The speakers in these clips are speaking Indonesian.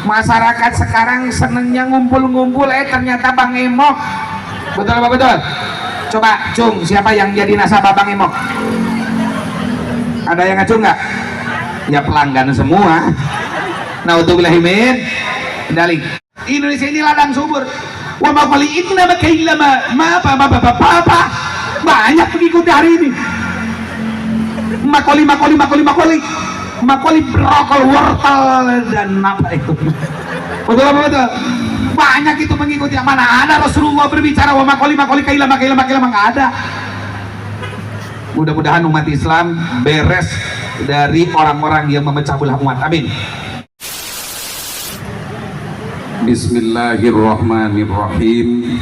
Masyarakat sekarang senengnya ngumpul-ngumpul, ternyata Bang Emok. Betul apa betul? Coba cung, siapa yang jadi nasabah Bang Emok? Ada yang ngacung nggak? Ya pelanggan semua. Nah untuk bilahimin dalik Indonesia ini ladang subur. Wa ma qali inna makailama ma apa banyak pengikuti hari ini. Makoli brokol wortel dan apa itu. Betul apa betul? Banyak itu mengikuti. Mana ada Rasulullah berbicara wa makoli kailama nggak ada. Mudah-mudahan umat Islam beres dari orang-orang yang memecah belah umat. Amin. Bismillahirrahmanirrahim.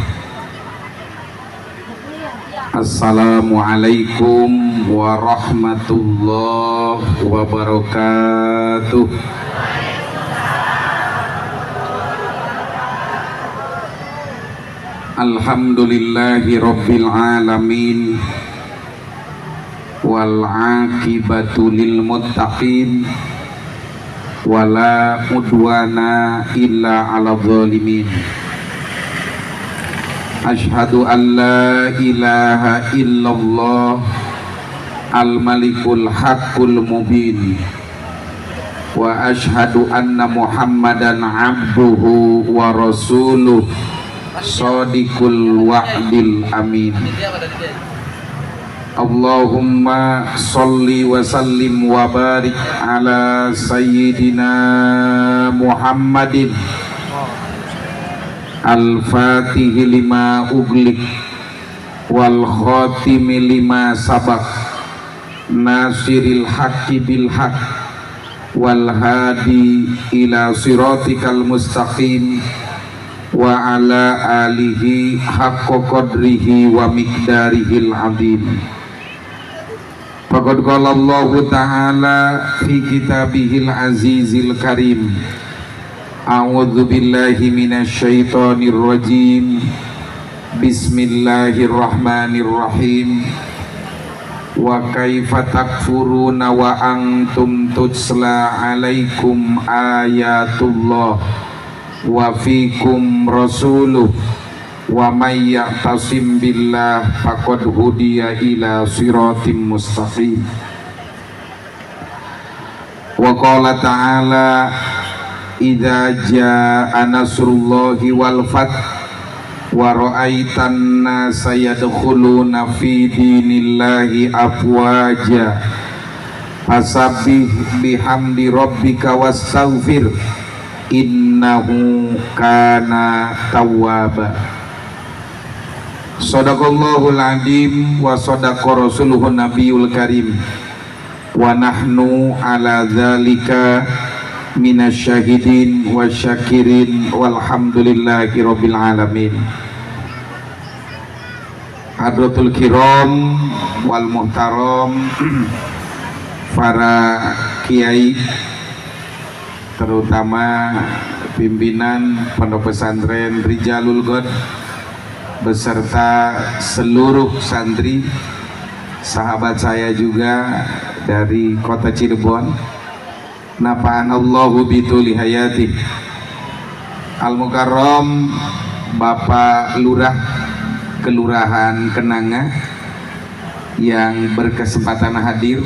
Assalamualaikum warahmatullahi wabarakatuh. Alhamdulillahi rabbil alamin, wal aqibatu lil muttaqin, wala udwana illa ala zalimin. Ashhadu an la ilaha illallah al-malikul haqqul mubin, wa ashhadu anna muhammadan abduhu wa rasuluh shadiqul wa'dil amin. Allahumma salli wa sallim wa barik ala sayyidina Muhammadin al-fatihi lima uglik wal khatimi lima sabak nasiril haqqi bil haqq wal hadi ila siratikal mustaqim wa ala alihi haqqa qadrihi wa miqdarihil azim. Faqad qala Allah ta'ala fi kitabihil azizil karim, a'udzu billahi minasy syaithanir rajim, bismillahirrahmanirrahim. Wa kaifa takfuruna wa antum tutsla alaikum ayatullah wa fikum rasuluh wa may ya'tasim billah faqad hudiya ila siratim mustaqim. Wa qala ta'ala idza jaa nasrullahi wal fath wa ra'aitan nasa yadkhuluna fi dinillahi afwaja fasabbih bihamdi rabbika wastaghfir innahu kana tawwaba. Shadaqallahul adzim wa shadaqa rasuluhun nabiyul karim wa nahnu ala dzalika minasyahidin wa syakirin walhamdulillahi rabbil alamin. Hadratul kiram wal muhtaram, para kiai, terutama pimpinan Pondok Pesantren Rijalul God beserta seluruh santri, sahabat saya juga dari kota Cirebon. Nafa'an Allahu bituli hayati. Al-Mukarram Bapak Lurah Kelurahan Kenanga yang berkesempatan hadir,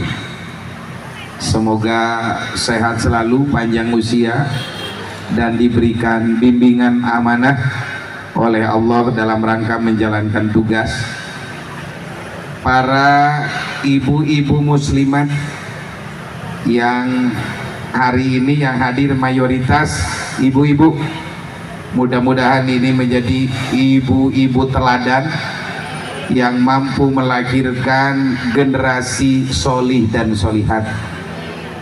semoga sehat selalu, panjang usia, dan diberikan bimbingan amanah oleh Allah dalam rangka menjalankan tugas. Para ibu-ibu muslimat yang hari ini yang hadir mayoritas ibu-ibu, mudah-mudahan ini menjadi ibu-ibu teladan yang mampu melahirkan generasi solih dan solihat.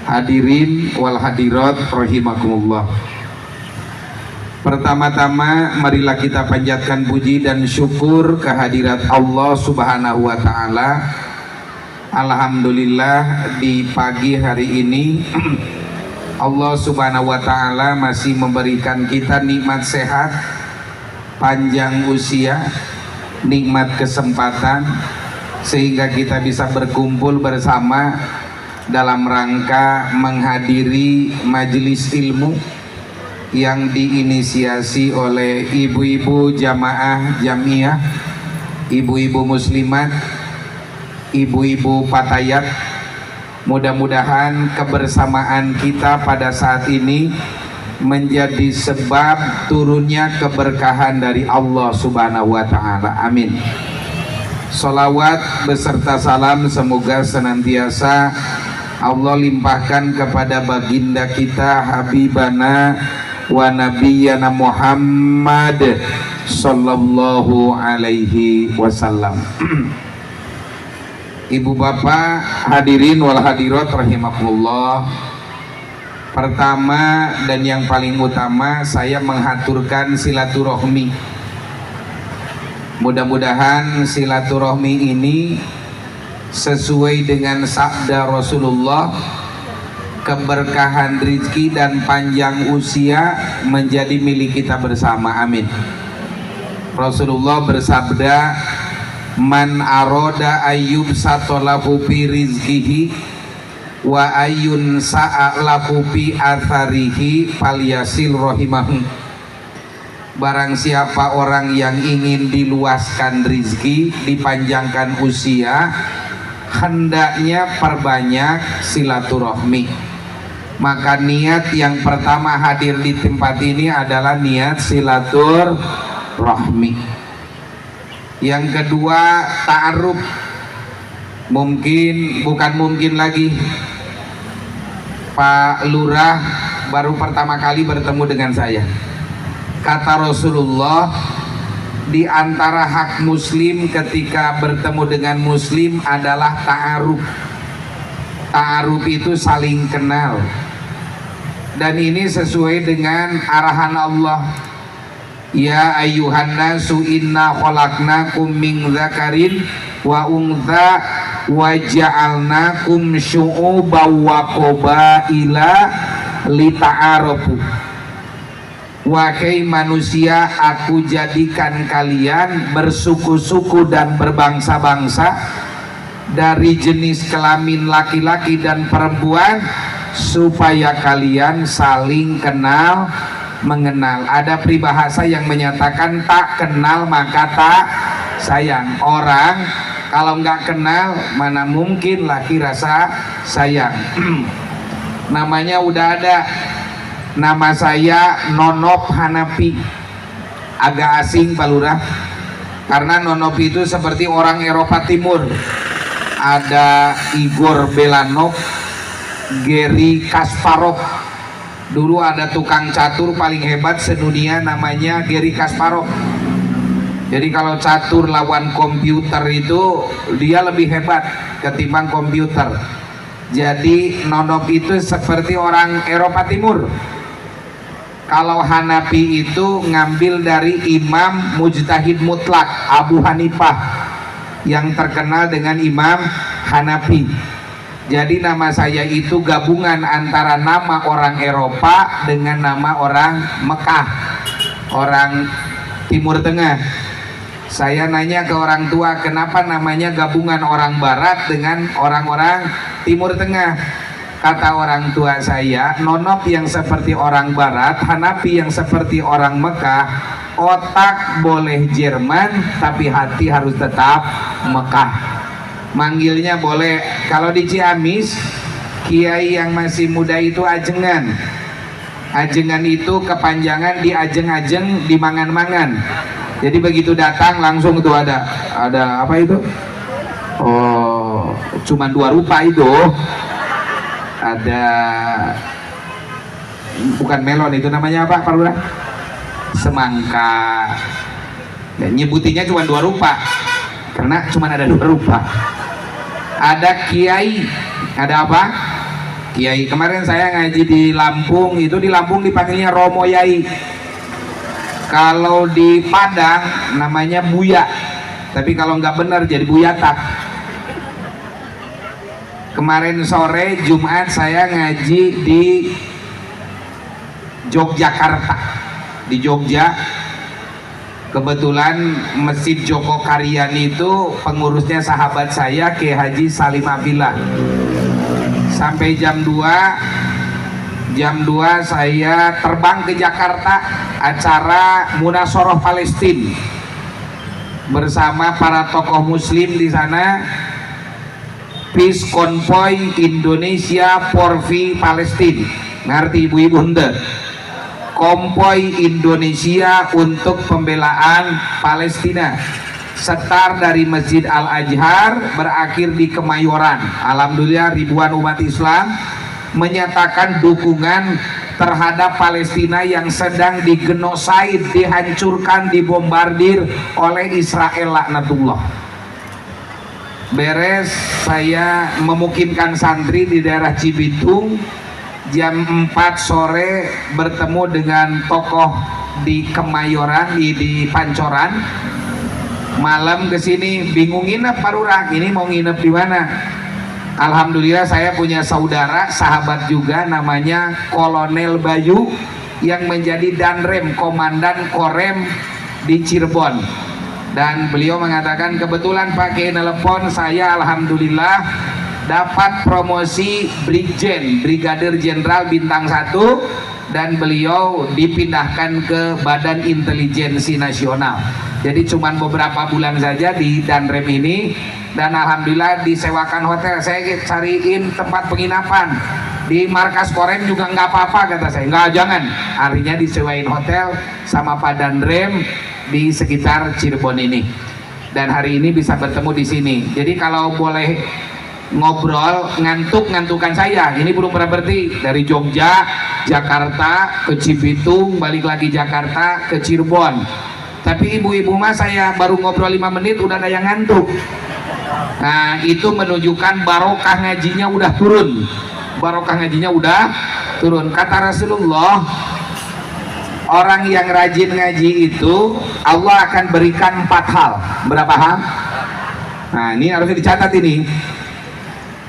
Hadirin wal hadirat rahimakumullah. Pertama-tama marilah kita panjatkan puji dan syukur kehadirat Allah Subhanahu wa taala. Alhamdulillah di pagi hari ini Allah Subhanahu wa taala masih memberikan kita nikmat sehat, panjang usia, nikmat kesempatan, sehingga kita bisa berkumpul bersama dalam rangka menghadiri majelis ilmu yang diinisiasi oleh ibu-ibu jamaah jamiah, ibu-ibu muslimat, ibu-ibu patayat. Mudah-mudahan kebersamaan kita pada saat ini menjadi sebab turunnya keberkahan dari Allah Subhanahu wa Ta'ala. Amin. Salawat beserta salam semoga senantiasa Allah limpahkan kepada baginda kita Habibana wa Nabiyana Muhammad sallallahu alaihi wasallam. Ibu bapak hadirin wal hadirat rahimakumullah. Pertama dan yang paling utama saya menghaturkan silaturahmi. Mudah-mudahan silaturahmi ini sesuai dengan sabda Rasulullah, keberkahan rezeki dan panjang usia menjadi milik kita bersama. Amin. Rasulullah bersabda, man aroda ayyub satolahu fi rizkihi wa ayyun sa'alahu fi atharihi falyasil rahimahu. Barang siapa orang yang ingin diluaskan rizki, dipanjangkan usia, hendaknya perbanyak silaturahmi. Maka niat yang pertama hadir di tempat ini adalah niat silaturahmi. Yang kedua, ta'aruf. Bukan mungkin lagi Pak Lurah baru pertama kali bertemu dengan saya. Kata Rasulullah, di antara hak muslim ketika bertemu dengan muslim adalah ta'aruf. Ta'aruf itu saling kenal. Dan ini sesuai dengan arahan Allah. Ya ayyuhan nasu inna khalaqnakum min dzakarin wa untha wa ja'alnakum syu'uban wa qabaila lita'arafu. Wahai manusia, aku jadikan kalian bersuku-suku dan berbangsa-bangsa dari jenis kelamin laki-laki dan perempuan supaya kalian saling kenal mengenal. Ada peribahasa yang menyatakan tak kenal maka tak sayang. Orang kalau nggak kenal mana mungkin lagi rasa sayang. Namanya udah ada. Nama saya Nonop Hanapi. Agak asing Pak Lurah, karena Nonop itu seperti orang Eropa Timur. Ada Igor Belanov, Gary Kasparov. Dulu ada tukang catur paling hebat sedunia namanya Gary Kasparov. Jadi kalau catur lawan komputer itu dia lebih hebat ketimbang komputer. Jadi Nonop itu seperti orang Eropa Timur. Kalau Hanafi itu ngambil dari Imam Mujtahid Mutlak Abu Hanifah yang terkenal dengan Imam Hanafi. Jadi nama saya itu gabungan antara nama orang Eropa dengan nama orang Mekah, orang Timur Tengah. Saya nanya ke orang tua, kenapa namanya gabungan orang Barat dengan orang-orang Timur Tengah? Kata orang tua saya, Nonop yang seperti orang Barat, Hanafi yang seperti orang Mekah. Otak boleh Jerman, tapi hati harus tetap Mekah. Manggilnya boleh, kalau di Ciamis kiai yang masih muda itu ajengan. Ajengan itu kepanjangan di ajeng-ajeng, di mangan-mangan. Jadi begitu datang langsung tuh ada apa itu? Oh, cuman 2 rupa itu. Ada bukan melon, itu namanya apa Pak Lurah? Semangka. Dan nyebutinnya cuma 2 rupa karena cuma ada 2 rupa. Ada kiai, ada apa? Kiai. Kemarin saya ngaji di Lampung, itu di Lampung dipanggilnya Romo Yai. Kalau di Padang namanya Buya, tapi kalau nggak benar jadi Buyatak. Kemarin sore Jumat saya ngaji di Yogyakarta, di Jogja. Kebetulan Masjid Joko Karyan itu pengurusnya sahabat saya Kiai Haji Salim Abdillah. Sampai jam 2 jam 2 saya terbang ke Jakarta, acara Munasoroh Palestina bersama para tokoh muslim di sana. Peace Convoy Indonesia for Palestina, ngerti ibu-ibu hente? Konvoy Indonesia untuk pembelaan Palestina, setar dari Masjid Al-Azhar berakhir di Kemayoran. Alhamdulillah ribuan umat Islam menyatakan dukungan terhadap Palestina yang sedang digenosid, dihancurkan, dibombardir oleh Israel laknatullah. Beres saya memukimkan santri di daerah Cibitung, jam 4 sore bertemu dengan tokoh di Kemayoran, di Pancoran. Malam kesini bingung nginep Pak Lurah, ini mau nginep di mana? Alhamdulillah saya punya saudara, sahabat juga, namanya Kolonel Bayu yang menjadi Danrem, Komandan Korem di Cirebon. Dan beliau mengatakan, kebetulan pakai telepon saya alhamdulillah dapat promosi Brigjen, Brigadir Jenderal Bintang 1, dan beliau dipindahkan ke Badan Intelijensi Nasional. Jadi cuman beberapa bulan saja di Danrem ini, dan alhamdulillah disewakan hotel. Saya cariin tempat penginapan di markas Korem juga nggak apa-apa, kata saya. Nggak, jangan, artinya disewain hotel sama Pak Danrem di sekitar Cirebon ini, dan hari ini bisa bertemu di sini. Jadi kalau boleh ngobrol, ngantukan saya, ini belum pernah berhenti dari Jogja, Jakarta ke Cibitung, balik lagi Jakarta ke Cirebon. Tapi ibu-ibu mah saya baru ngobrol 5 menit udah ada yang ngantuk. Nah itu menunjukkan barokah ngajinya udah turun, barokah ngajinya udah turun. Kata Rasulullah, orang yang rajin ngaji itu Allah akan berikan 4 hal. Berapa hal? Nah ini harus dicatat ini.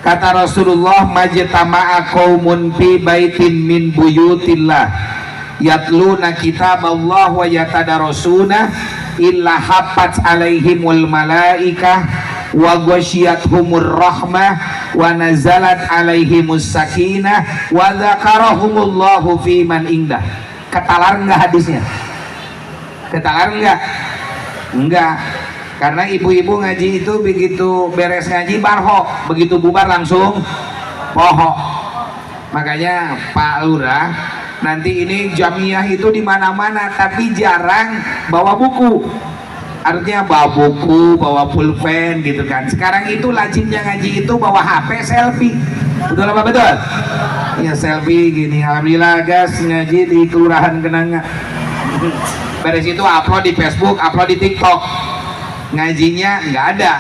Kata Rasulullah, majtama'a qaumun fi baitin min buyutillah yatluna kitaballah wa yatadarasuna illa haffat alaihimul malaikah wa ghasyiyatuhumur rahmah wa nazalat alaihimus sakinah wa dzakarahumullahu fi man indah. Ketalar enggak hadisnya? Ketalar enggak? Enggak. Karena ibu-ibu ngaji itu begitu beres ngaji barho, begitu bubar langsung poho. Makanya Pak Lurah, nanti ini jamiah itu di mana-mana tapi jarang bawa buku. Artinya bawa buku, bawa pulpen gitu kan. Sekarang itu lazimnya ngaji itu bawa HP selfie. Betul apa betul? Ya selfie gini. Alhamdulillah guys, ngaji di Kelurahan Kenanga. Beres itu upload di Facebook, upload di TikTok. Ngajinya nggak ada.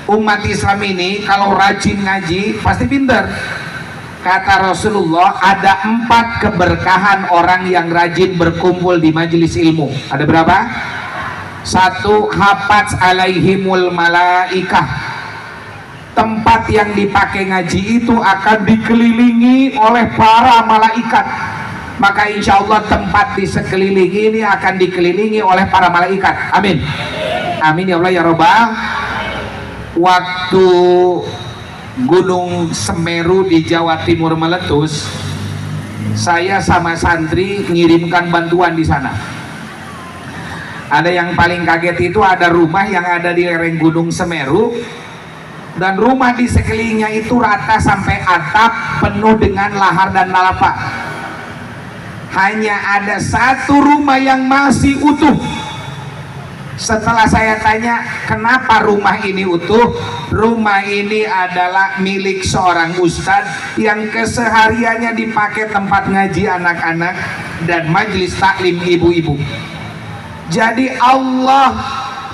Umat Islam ini kalau rajin ngaji pasti pinter. Kata Rasulullah, ada 4 keberkahan orang yang rajin berkumpul di majelis ilmu. Ada berapa? 1, hafaz alaihimul malaikah. Tempat yang dipakai ngaji itu akan dikelilingi oleh para malaikat. Maka insya Allah tempat di sekeliling ini akan dikelilingi oleh para malaikat. Amin. Amin ya Allah ya Rabbal. Waktu Gunung Semeru di Jawa Timur meletus, saya sama santri ngirimkan bantuan di sana. Ada yang paling kaget itu ada rumah yang ada di lereng Gunung Semeru, dan rumah di sekelilingnya itu rata sampai atap, penuh dengan lahar dan lalapa. Hanya ada 1 rumah yang masih utuh. Setelah saya tanya kenapa rumah ini utuh, rumah ini adalah milik seorang ustadz yang kesehariannya dipakai tempat ngaji anak-anak dan majelis taklim ibu-ibu. Jadi Allah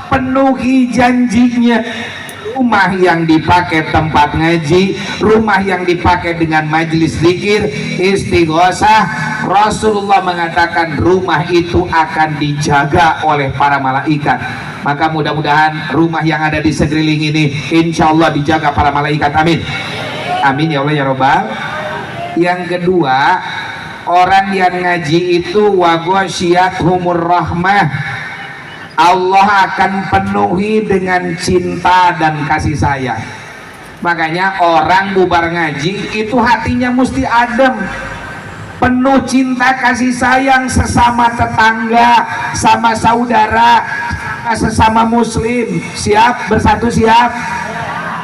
penuhi janjinya. Rumah yang dipakai tempat ngaji, rumah yang dipakai dengan majelis zikir, istighosah, Rasulullah mengatakan rumah itu akan dijaga oleh para malaikat. Maka mudah-mudahan rumah yang ada di sekeliling ini insya Allah dijaga para malaikat. Amin. Amin ya Allah ya Rabbal. Yang kedua, orang yang ngaji itu wa ghasyiyatuhumur rahmah, Allah akan penuhi dengan cinta dan kasih sayang. Makanya orang bubar ngaji itu hatinya mesti adem. penuh cinta kasih sayang sesama tetangga, sama saudara, sesama muslim. Siap? Bersatu siap?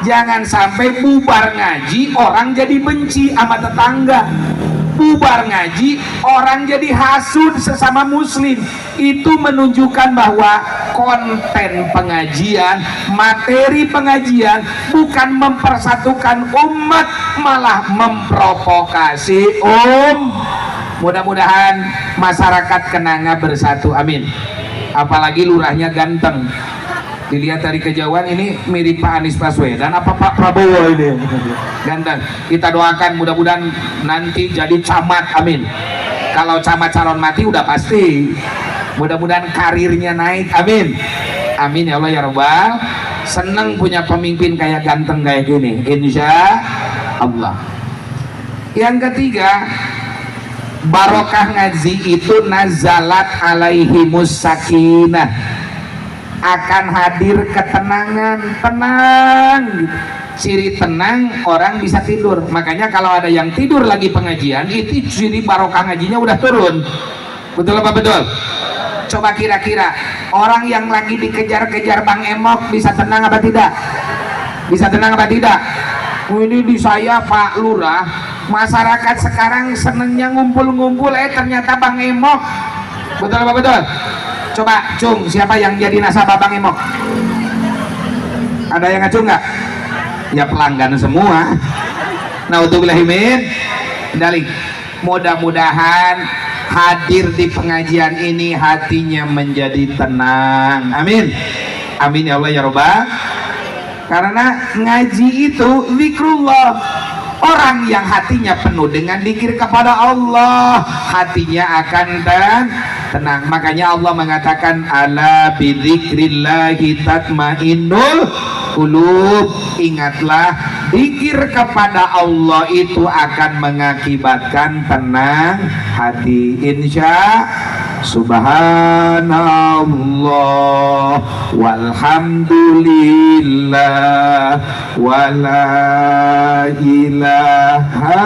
Jangan sampai bubar ngaji orang jadi benci sama tetangga, bubar ngaji orang jadi hasud sesama muslim. Itu menunjukkan bahwa konten pengajian, materi pengajian bukan mempersatukan umat, malah memprovokasi. Mudah-mudahan masyarakat Kenanga bersatu, amin. Apalagi lurahnya ganteng, dilihat dari kejauhan ini mirip Pak Anies Baswedan apa Pak Prabowo ini, ganteng. Kita doakan mudah-mudahan nanti jadi camat, amin. Kalau camat calon mati udah pasti, mudah-mudahan karirnya naik, amin. Amin ya Allah ya Rabbal. Seneng punya pemimpin kayak ganteng kayak gini, insya Allah. Yang ketiga, barokah ngaji itu nazalat alaihimus sakinah, akan hadir ketenangan, tenang gitu. Ciri tenang orang bisa tidur. Makanya kalau ada yang tidur lagi pengajian, itu ciri barokah ngajinya udah turun. Betul apa betul? Coba kira-kira orang yang lagi dikejar-kejar Bang Emok bisa tenang apa tidak? Bisa tenang apa tidak? Ini di saya Pak Lurah, masyarakat sekarang senengnya ngumpul-ngumpul, ternyata Bang Emok. Betul apa betul? Coba cung, siapa yang jadi nasabah Bang Emok? Ada yang ngacung nggak? Ya pelanggan semua. Naudzubillahimin dalik. Mudah-mudahan hadir di pengajian ini hatinya menjadi tenang, amin. Amin ya Allah ya Rabbal. Karena ngaji itu zikrullah. Orang yang hatinya penuh dengan zikir kepada Allah, hatinya akan tenang. Makanya Allah mengatakan ala bidzikrillahi tatmainnul qulub. Ingatlah, zikir kepada Allah itu akan mengakibatkan tenang hati, insya. Subhanallah walhamdulillah wala ilaha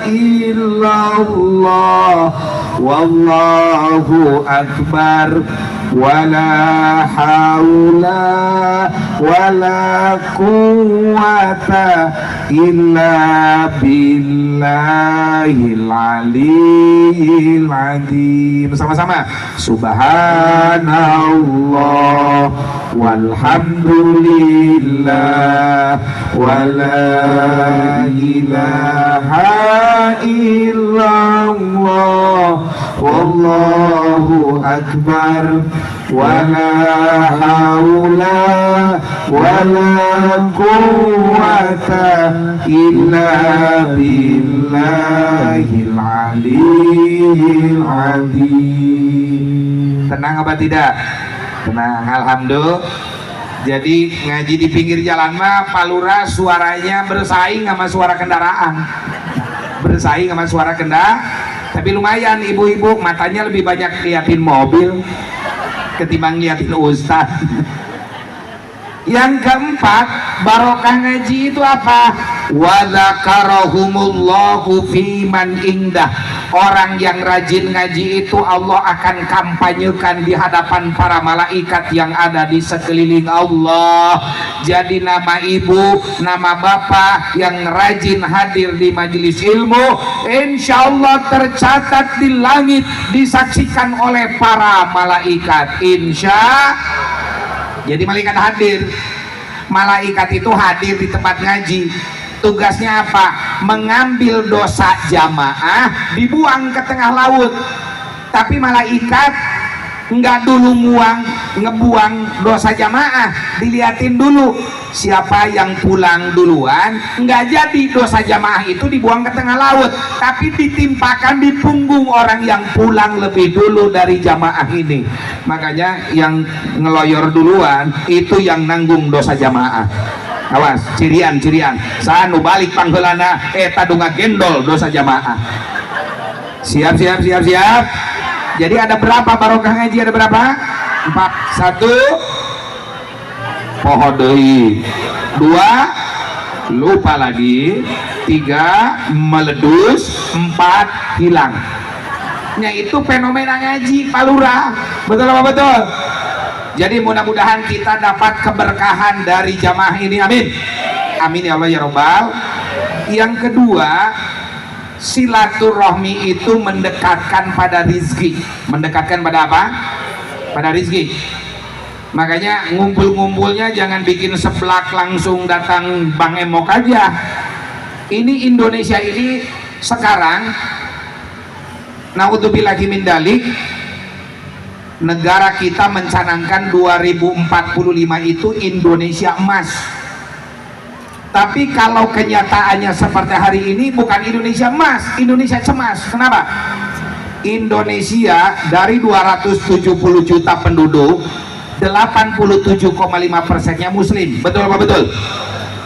illallah wallahu akbar wala haula wala quwata illa billahil aliyyil azim. Sama-sama, subhanallah walhamdulillah wala ilaha illallah wallahu akbar wala haula wala quwata illa billahil aliyyil azim. Tenang apa tidak? Tenang, alhamdulillah. Jadi ngaji di pinggir jalan mah Pak Lurah suaranya bersaing sama suara kendaraan, bersaing sama suara kendaraan. Tapi lumayan, ibu-ibu matanya lebih banyak liatin mobil ketimbang liatin ustaz. Yang keempat, barokah ngaji itu apa? Wa dzakarahumullahu fi man indah. Orang yang rajin ngaji itu Allah akan kampanyekan di hadapan para malaikat yang ada di sekeliling Allah. Jadi nama ibu, nama bapak yang rajin hadir di majelis ilmu, insya Allah tercatat di langit, disaksikan oleh para malaikat, insya. Jadi malaikat hadir, malaikat itu hadir di tempat ngaji. Tugasnya apa? Mengambil dosa jamaah, dibuang ke tengah laut. Tapi malaikat nggak dulu ngebuang dosa jamaah, diliatin dulu siapa yang pulang duluan. Nggak jadi dosa jamaah itu dibuang ke tengah laut, tapi ditimpakan di punggung orang yang pulang lebih dulu dari jamaah ini. Makanya yang ngeloyor duluan itu yang nanggung dosa jamaah. Awas, cirian sanu balik panggelana tadunga gendol dosa jamaah. Siap. Jadi ada berapa barokah ngaji? Ada berapa? 4. 1 poho deui. 2 lupa lagi, 3 meledus, 4 hilang. Nya itu fenomena ngaji Pak Lurah. Betul apa betul? Jadi mudah-mudahan kita dapat keberkahan dari jamaah ini, amin. Amin ya Allah ya Rabbal. Yang kedua, silaturahmi itu mendekatkan pada rizki. Mendekatkan pada apa? Pada rizki. Makanya ngumpul-ngumpulnya jangan bikin seblak langsung datang Bang Emok aja. Ini Indonesia ini sekarang, naudzubillahi min dalik, negara kita mencanangkan 2045 itu Indonesia emas. Tapi kalau kenyataannya seperti hari ini, bukan Indonesia emas, Indonesia cemas. Kenapa? Indonesia dari 270 juta penduduk, 87,5%-nya muslim. Betul apa betul?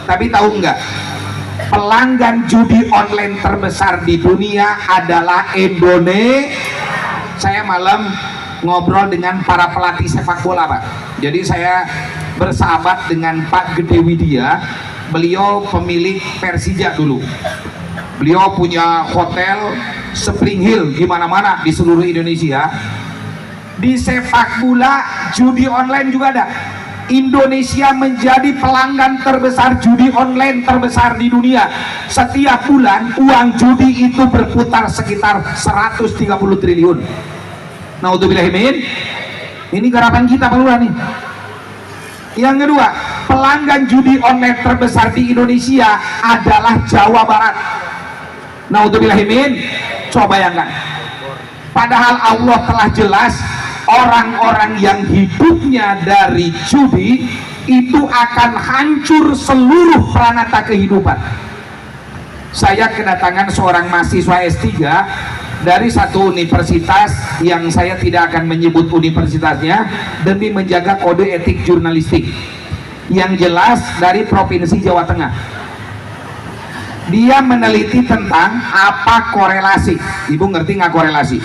Tapi tahu nggak, pelanggan judi online terbesar di dunia adalah Indonesia. Saya malam ngobrol dengan para pelatih sepak bola, Pak. Jadi saya bersahabat dengan Pak Gede Widya. Beliau pemilik Persija dulu. Beliau punya hotel Spring Hill di mana-mana di seluruh Indonesia. Di sepak bola judi online juga ada. Indonesia menjadi pelanggan terbesar judi online terbesar di dunia. Setiap bulan uang judi itu berputar sekitar 130 triliun. Naudzubillahi min. Ini garapan kita Pak Lurah nih. Yang kedua, pelanggan judi online terbesar di Indonesia adalah Jawa Barat. Naudzubillahi min. Coba bayangkan. Padahal Allah telah jelas, orang-orang yang hidupnya dari judi itu akan hancur seluruh peranata kehidupan. Saya kedatangan seorang mahasiswa S3 dari satu universitas yang saya tidak akan menyebut universitasnya demi menjaga kode etik jurnalistik. Yang jelas dari Provinsi Jawa Tengah. Dia meneliti tentang apa korelasi. Ibu ngerti nggak korelasi?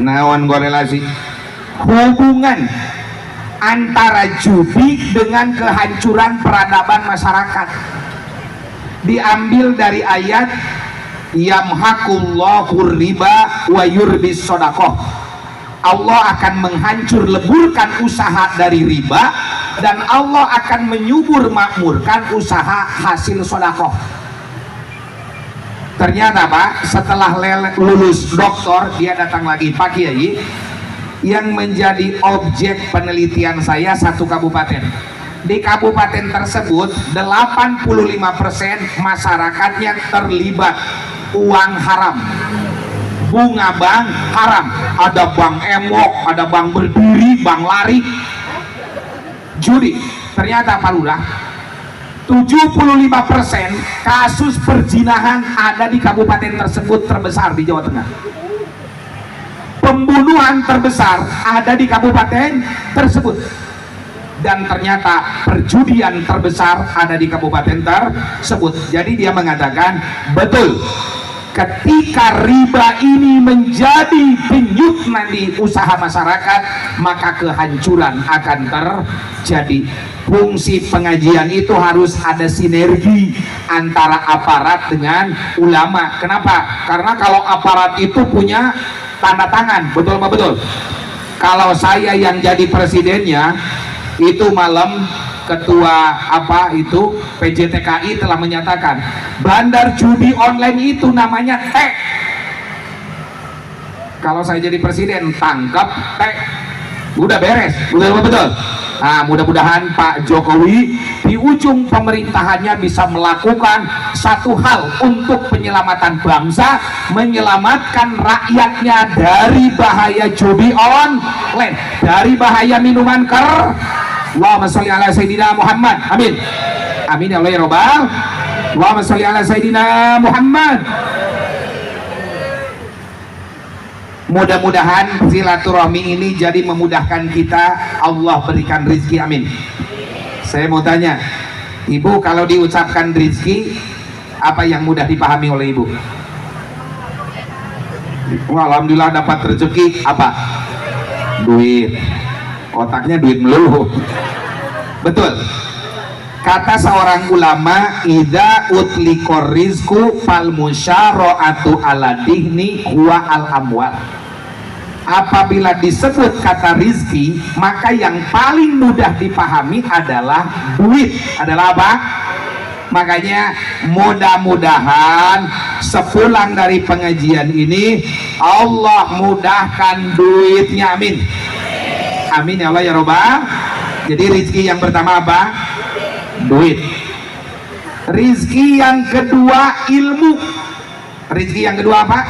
Naon korelasi? Hubungan antara judi dengan kehancuran peradaban masyarakat. Diambil dari ayat yamhaqullahu riba wa yurbis shadaqah. Allah akan menghancur leburkan usaha dari riba dan Allah akan menyubur makmurkan usaha hasil sedekah. Ternyata Pak, setelah lulus doktor, dia datang lagi, Pak Kiai, yang menjadi objek penelitian saya satu kabupaten. Di kabupaten tersebut 85% masyarakatnya terlibat uang haram, bunga bank haram, ada bank emok, ada bank berdiri, bank lari, judi. Ternyata Pak Lurah, 75% kasus perzinahan ada di kabupaten tersebut terbesar di Jawa Tengah. Pembunuhan terbesar ada di kabupaten tersebut. Dan ternyata perjudian terbesar ada di kabupaten tersebut. Jadi dia mengatakan, betul, ketika riba ini menjadi denyut nadi usaha masyarakat, maka kehancuran akan terjadi. Fungsi pengajian itu harus ada sinergi antara aparat dengan ulama. Kenapa? Karena kalau aparat itu punya tanda tangan, betul apa betul? Kalau saya yang jadi presidennya, itu malam ketua apa itu PJTKI telah menyatakan bandar judi online itu namanya TEK. Kalau saya jadi presiden, tangkap TEK, udah beres, betul apa betul? Nah, mudah-mudahan Pak Jokowi di ujung pemerintahannya bisa melakukan satu hal untuk penyelamatan bangsa, menyelamatkan rakyatnya dari bahaya judi online, dari bahaya minuman keras. Allahumma sholli ala Sayyidina Muhammad. Amin. Amin ya Allah ya Rabbal. Allahumma sholli ala Sayyidina Muhammad. Mudah-mudahan silaturahmi ini jadi memudahkan kita, Allah berikan rizki, amin. Saya mau tanya, Ibu, kalau diucapkan rizki, apa yang mudah dipahami oleh Ibu? Wah, alhamdulillah dapat rezeki, apa? Duit. Otaknya duit melulu. Betul. Kata seorang ulama, idza utliqor rizqu fal musyara'atu ala dihni huwa al amwal. Apabila disebut kata rizki, maka yang paling mudah dipahami adalah duit. Adalah apa? Makanya mudah-mudahan sepulang dari pengajian ini Allah mudahkan duitnya, amin. Amin ya Allah ya Robbal. Jadi rizki yang pertama apa? Duit. Rizki yang kedua ilmu. Rizki yang kedua apa?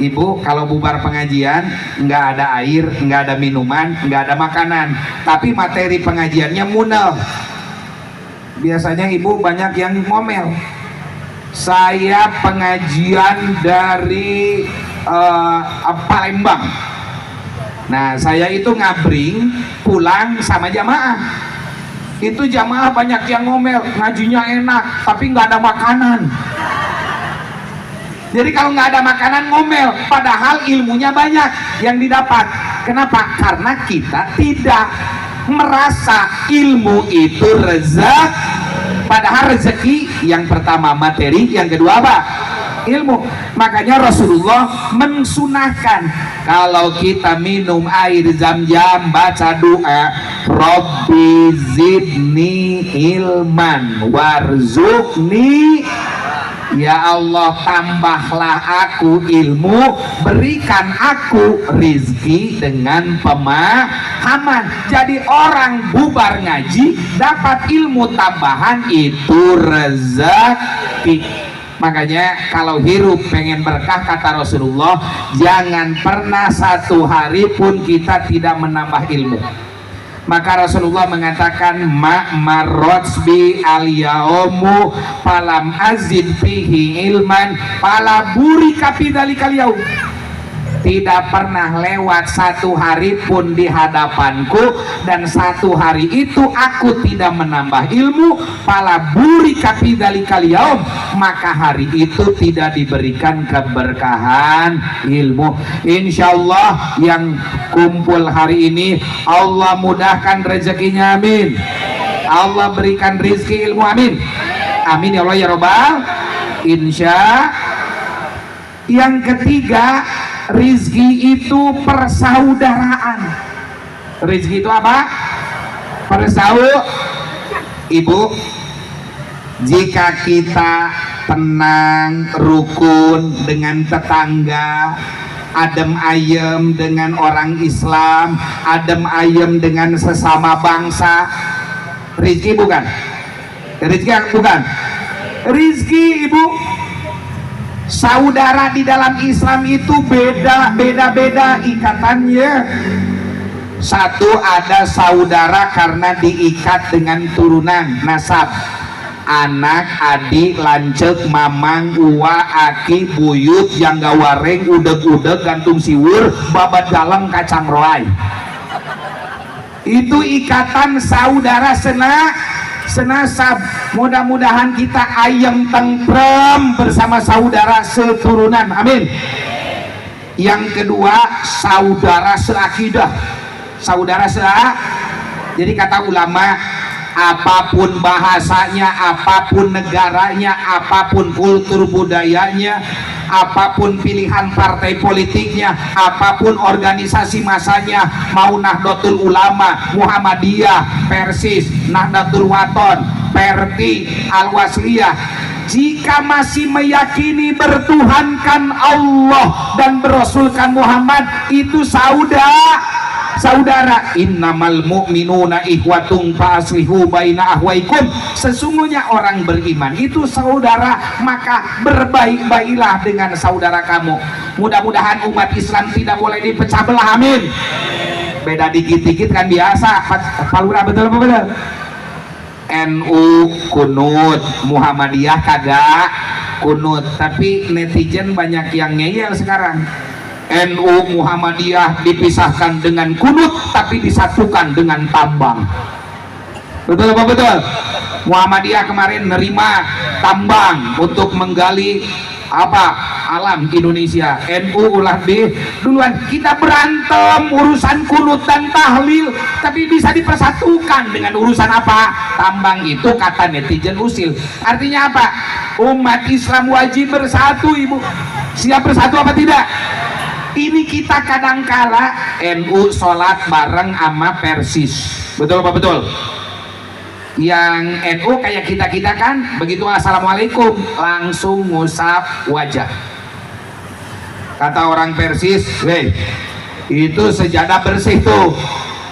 Ibu, kalau bubar pengajian nggak ada air, nggak ada minuman, nggak ada makanan, tapi materi pengajiannya munel. Biasanya ibu banyak yang ngomel. Saya pengajian dari Palembang. Nah, saya itu ngabring pulang sama jamaah. Itu jamaah banyak yang ngomel, ngajinya enak tapi nggak ada makanan. Jadi kalau nggak ada makanan ngomel, padahal ilmunya banyak yang didapat. Kenapa? Karena kita tidak merasa ilmu itu rezeki. Padahal rezeki yang pertama materi, yang kedua apa? Ilmu. Makanya Rasulullah mensunahkan kalau kita minum air zam-zam baca doa, Rabbi zidni ilman warzuqni. Ya Allah, tambahlah aku ilmu, berikan aku rizki dengan pemahaman. Jadi orang bubar ngaji dapat ilmu tambahan, itu rezeki. Makanya kalau hirup pengen berkah, kata Rasulullah, jangan pernah satu hari pun kita tidak menambah ilmu. Maka Rasulullah mengatakan, ma'marrotsbi al-yaumu falam azid fihi ilman fala burika fidzalikal yaum. Tidak pernah lewat satu hari pun di hadapanku dan satu hari itu aku tidak menambah ilmu, fala burika fidzalikal yaum, maka hari itu tidak diberikan keberkahan ilmu. Insyaallah yang kumpul hari ini Allah mudahkan rezekinya, amin. Allah berikan rizki ilmu, amin. Amin ya Allah ya Robbal. Insya. Yang ketiga, rizki itu persaudaraan. Rizki itu apa? Ibu, jika kita tenang, rukun dengan tetangga, adem ayem dengan orang Islam, adem ayem dengan sesama bangsa, rizki bukan? Rizki bukan? Rizki, ibu, saudara di dalam Islam itu beda-beda ikatannya. Satu, ada saudara karena diikat dengan turunan nasab, anak, adik, lancek, mamang, uwa, aki, buyut, jangga wareng, udeg-udeg, gantung siwur, babat dalam, kacang roai. Itu ikatan saudara senasab. Mudah-mudahan kita ayam tengkrem bersama saudara seturunan, amin. Yang kedua, saudara seakidah. Jadi kata ulama, apapun bahasanya, apapun negaranya, apapun kultur budayanya, apapun pilihan partai politiknya, apapun organisasi masanya, mau Nahdlatul Ulama, Muhammadiyah, Persis, Nahdlatul Wathon, Perti, Al-Wasliyah, jika masih meyakini bertuhankan Allah dan berasulkan Muhammad, itu saudara. Innamal mu'minuna ikhwatung fa'aslihu baina ahwaikum. Sesungguhnya orang beriman itu saudara, maka berbaik-baiklah dengan saudara kamu. Mudah-mudahan umat Islam tidak boleh dipecah belah, amin. Beda dikit-dikit kan biasa. Palura betul apa betul? NU kunut, Muhammadiyah kagak kunut, tapi netizen banyak yang ngeyel sekarang. NU Muhammadiyah dipisahkan dengan kunut tapi disatukan dengan tambang. Betul apa betul? Muhammadiyah kemarin nerima tambang untuk menggali apa alam Indonesia NU ulah duluan. Kita berantem urusan kunut dan tahlil, tapi bisa dipersatukan dengan urusan apa? Tambang. Itu kata netizen usil. Artinya apa? Umat Islam wajib bersatu, Ibu. Siap bersatu apa tidak? Ini kita kadangkala NU sholat bareng sama Persis, betul apa betul? Yang NU kayak kita kan begitu assalamualaikum langsung ngusap wajah. Kata orang Persis, "Weh, itu sejadah bersih tuh,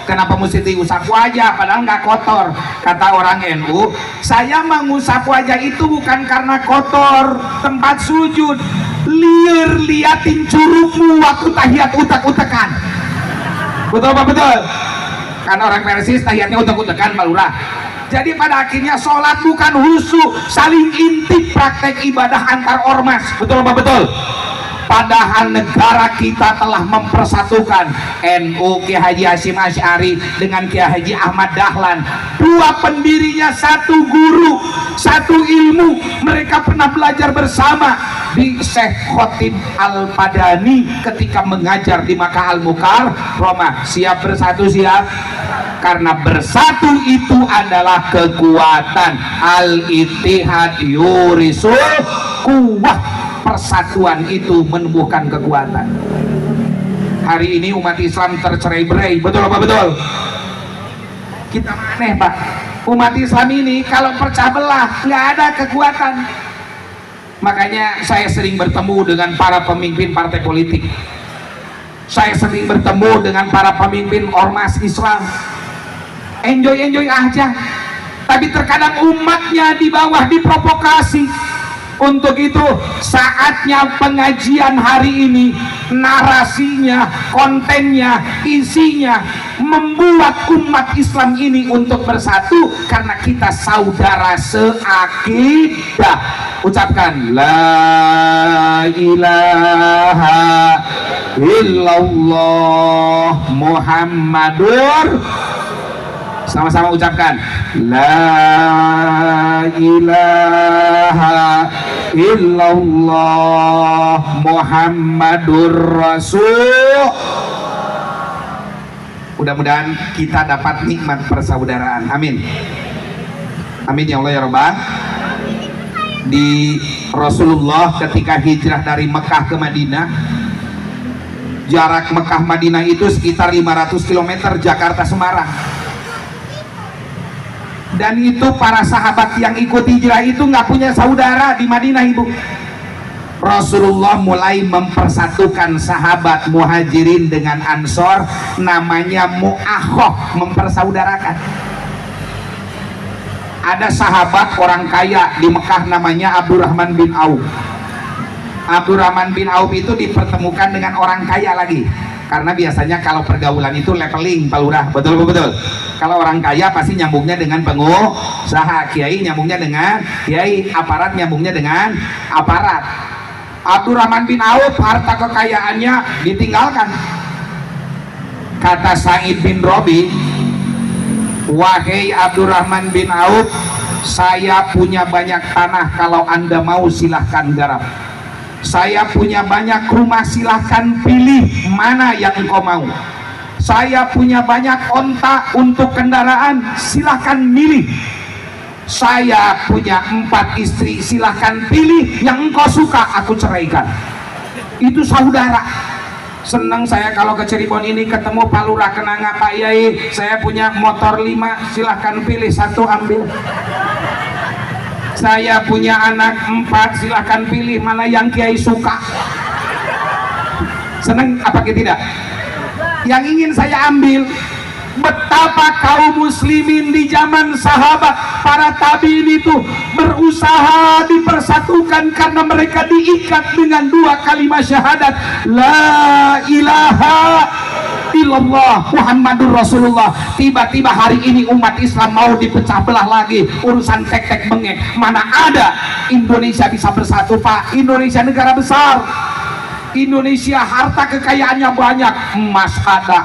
kenapa mesti diusap wajah padahal nggak kotor?" Kata orang NU, "Saya mengusap wajah itu bukan karena kotor tempat sujud, liar liatin curugmu waktu tahiyat utak-utakan." Betul apa betul? Karena orang Persis tahiyatnya utak-utakan Pak Lurah. Jadi pada akhirnya sholat bukan husu, saling intip praktek ibadah antar ormas. Betul apa betul? Padahal negara kita telah mempersatukan NU Kiai Haji Hasyim Asy'ari dengan Kiai Haji Ahmad Dahlan, dua pendirinya satu guru, satu ilmu. Mereka pernah belajar bersama di Syekh Khotib Al-Padani ketika mengajar di Makkah Al-Mukarramah. Siap bersatu? Siap. Karena bersatu itu adalah kekuatan. Al-Ittihad yurisul quwwah. Persatuan itu menumbuhkan kekuatan. Hari ini umat Islam tercerai-berai, betul apa betul? Kita aneh Pak, umat Islam ini kalau pecah belah nggak ada kekuatan. Makanya saya sering bertemu dengan para pemimpin partai politik, saya sering bertemu dengan para pemimpin ormas Islam, enjoy aja, tapi terkadang umatnya di bawah diprovokasi. Untuk itu saatnya pengajian hari ini, narasinya, kontennya, isinya membuat umat Islam ini untuk bersatu karena kita saudara seakidah. Ucapkan la ilaha illallah Muhammadur. Sama-sama ucapkan la ilaha illallah Muhammadur Rasul. Mudah-mudahan kita dapat nikmat persaudaraan. Amin. Amin ya Allah ya Rabbah. Di Rasulullah ketika hijrah dari Mekah ke Madinah, jarak Mekah Madinah itu sekitar 500 km, Jakarta Semarang. Dan itu para sahabat yang ikut hijrah itu nggak punya saudara di Madinah, Ibu. Rasulullah mulai mempersatukan sahabat Muhajirin dengan Ansor, namanya mu'akhoh, mempersaudarakan. Ada sahabat orang kaya di Mekah namanya Abdurrahman bin Auf. Abdurrahman bin Auf itu dipertemukan dengan orang kaya lagi, karena biasanya kalau pergaulan itu leveling Pak Lurah, betul. Kalau orang kaya pasti nyambungnya dengan pengusaha, kiai nyambungnya dengan kiai, aparat nyambungnya dengan aparat. Abdurrahman bin Auf harta kekayaannya ditinggalkan. Kata Sa'id bin Robi, "Wahai Abdurrahman bin Auf, saya punya banyak tanah, kalau Anda mau silahkan garap. Saya punya banyak rumah, silahkan pilih mana yang engkau mau. Saya punya banyak onta untuk kendaraan, silahkan milih. Saya punya 4 istri, silahkan pilih yang engkau suka, aku ceraikan." Itu saudara. Senang saya kalau ke Cirebon ini ketemu Pak Lurah, kenanga Pak Yai, saya punya motor 5, silahkan pilih 1 ambil. Saya punya anak 4, silahkan pilih mana yang Kiai suka. Senang apa tidak? Yang ingin saya ambil, betapa kaum muslimin di zaman sahabat, para tabi'in itu berusaha dipersatukan karena mereka diikat dengan 2 kalimat syahadat, la ilaha illallah Muhammadur Rasulullah. Tiba-tiba hari ini umat Islam mau dipecah belah lagi, urusan tek-tek bengek. Mana ada Indonesia bisa bersatu Pak? Indonesia negara besar, Indonesia harta kekayaannya banyak, emas ada,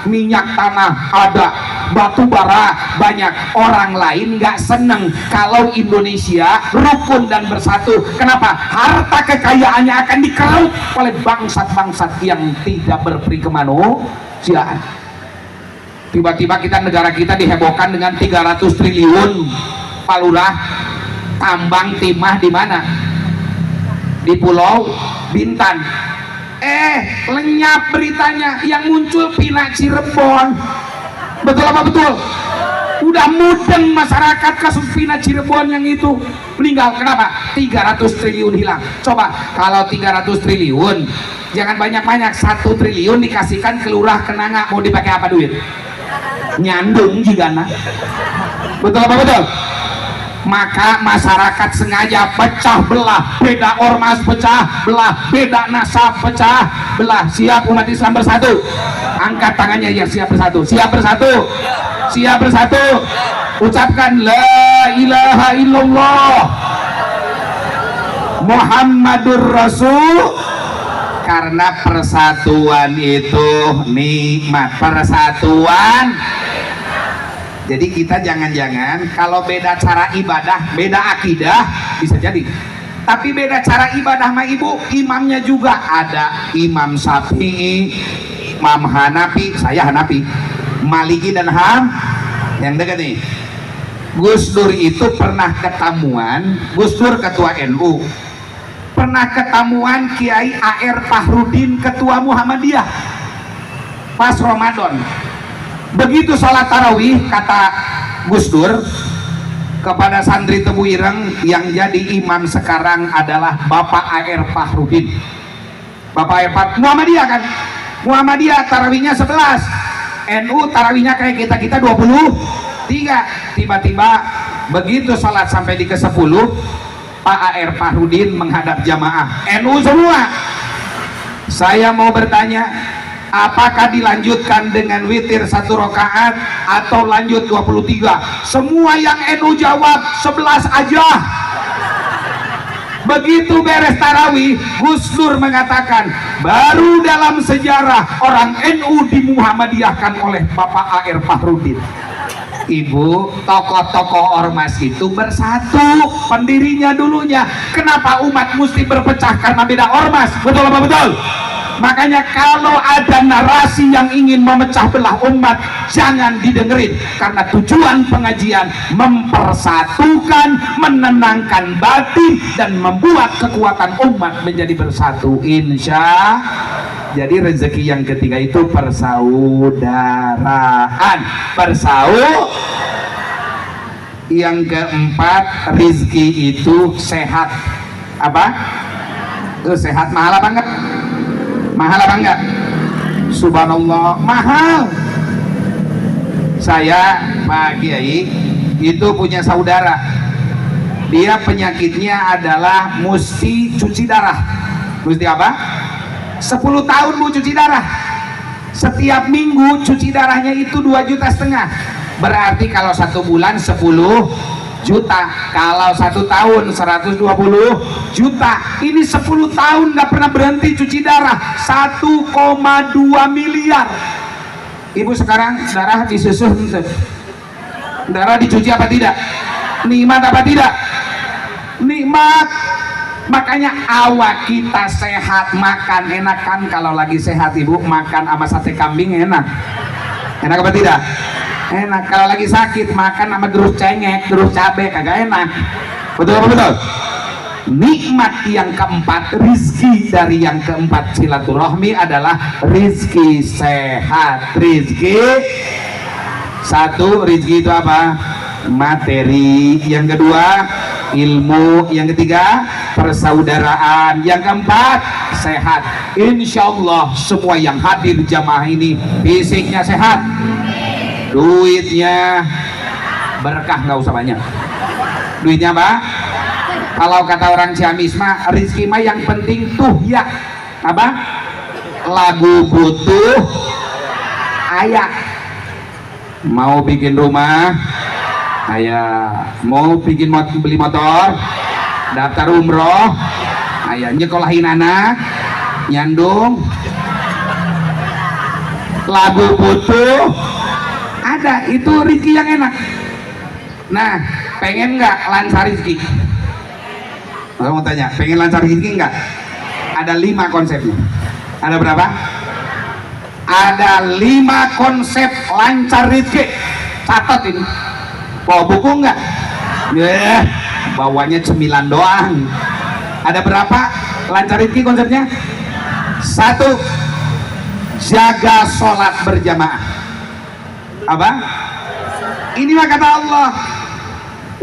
minyak tanah ada, batu bara banyak. Orang lain nggak seneng kalau Indonesia rukun dan bersatu. Kenapa? Harta kekayaannya akan dikeruk oleh bangsat-bangsat yang tidak berperi kemanusiaan. Tiba-tiba negara kita dihebohkan dengan 300 triliun. Pak Lurah, tambang timah di mana? Di Pulau Bintan. Lenyap beritanya, yang muncul Pina Cirebon. Betul apa betul? Udah mudeng masyarakat kasus Pina Cirebon yang itu meninggal. Kenapa? 300 triliun hilang. Coba kalau 300 triliun jangan banyak-banyak, 1 triliun dikasihkan ke lurah Kenanga, mau dipakai apa duit? Nyandung juga nah. Betul apa betul? Maka masyarakat sengaja pecah belah, beda ormas pecah belah, beda nasab pecah belah. Siap umat Islam bersatu? Angkat tangannya yang siap bersatu. Siap bersatu? Siap bersatu? Ucapkan la ilaha illallah Muhammadur Rasul. Karena persatuan itu nikmat. Persatuan. Jadi kita jangan-jangan kalau beda cara ibadah, beda akidah bisa jadi. Tapi beda cara ibadah mah ibu, imamnya juga ada Imam Syafi'i, Imam Hanafi, saya Hanafi, Maliki dan yang dekat nih. Gus Dur itu pernah ketemuan, Gus Dur ketua NU, pernah ketemuan Kiai A.R. Fahrudin ketua Muhammadiyah pas Ramadan. Begitu sholat tarawih, kata Gus Dur kepada santri Tebu Ireng, yang jadi imam sekarang adalah Bapak A.R. Fahrudin. Bapak A.R. Fahrudin Muhammadiyah kan? Muhammadiyah tarawihnya 11, NU tarawihnya kayak kita 23. Tiba-tiba begitu sholat sampai di ke-10, Pak A.R. Fahrudin menghadap jamaah NU semua. Saya mau bertanya, apakah dilanjutkan dengan witir 1 rakaat atau lanjut 23? Semua yang NU jawab 11 aja. Begitu beres tarawih, Gus Dur mengatakan, baru dalam sejarah orang NU dimuhammadiyahkan oleh Bapak A.R. Fahrudin. Ibu, tokoh-tokoh ormas itu bersatu, pendirinya dulunya. Kenapa umat mesti berpecah karena beda ormas? Betul apa betul? Makanya kalau ada narasi yang ingin memecah belah umat, jangan didengerin. Karena tujuan pengajian mempersatukan, menenangkan batin, dan membuat kekuatan umat menjadi bersatu. Insya. Jadi rezeki yang ketiga itu persaudaraan. Yang keempat, rizki itu sehat. Apa? Sehat mahal apa enggak? Mahal apa enggak? Subhanallah, mahal. Saya Pak Kiai itu punya saudara, dia penyakitnya adalah mesti cuci darah. Mesti apa? 10 tahun Bu cuci darah. Setiap minggu cuci darahnya itu 2,5 juta. Berarti kalau 1 bulan 10 juta, kalau 1 tahun 120 juta. Ini 10 tahun nggak pernah berhenti cuci darah, 1,2 miliar. Ibu sekarang darah disusun, darah dicuci apa tidak? Nikmat apa tidak? Nikmat. Makanya awak kita sehat, makan enak kan. Kalau lagi sehat ibu makan sama sate kambing enak. Enak apa tidak? Enak. Kalau lagi sakit makan sama gerus cengek, gerus cabai kagak enak. Betul apa betul? Nikmat yang keempat, rizki dari yang keempat silaturahmi adalah rizki sehat. Rizki satu, rizki itu apa? Materi. Yang kedua ilmu. Yang ketiga persaudaraan. Yang keempat sehat. Insya Allah semua yang hadir jamaah ini fisiknya sehat, duitnya berkah, nggak usah banyak. Duitnya apa? Kalau kata orang Ciamis mah, rizki mah yang penting tuh ya apa? Lagu butuh ayah. Mau bikin rumah ayah, mau bikin beli motor, daftar umroh ayah, nyekolahin anak, nyandung. lagu butuh ada, itu rezeki yang enak. Nah, pengen nggak lancar rezeki? Saya mau tanya, pengen lancar rezeki nggak? Ada 5 konsepnya. Ada berapa? Ada 5 konsep lancar rezeki. Catat ini. Bawa buku nggak? Ya, bawanya cemilan doang. Ada berapa lancar rezeki konsepnya? 1, jaga sholat berjamaah. Apa? Inilah kata Allah,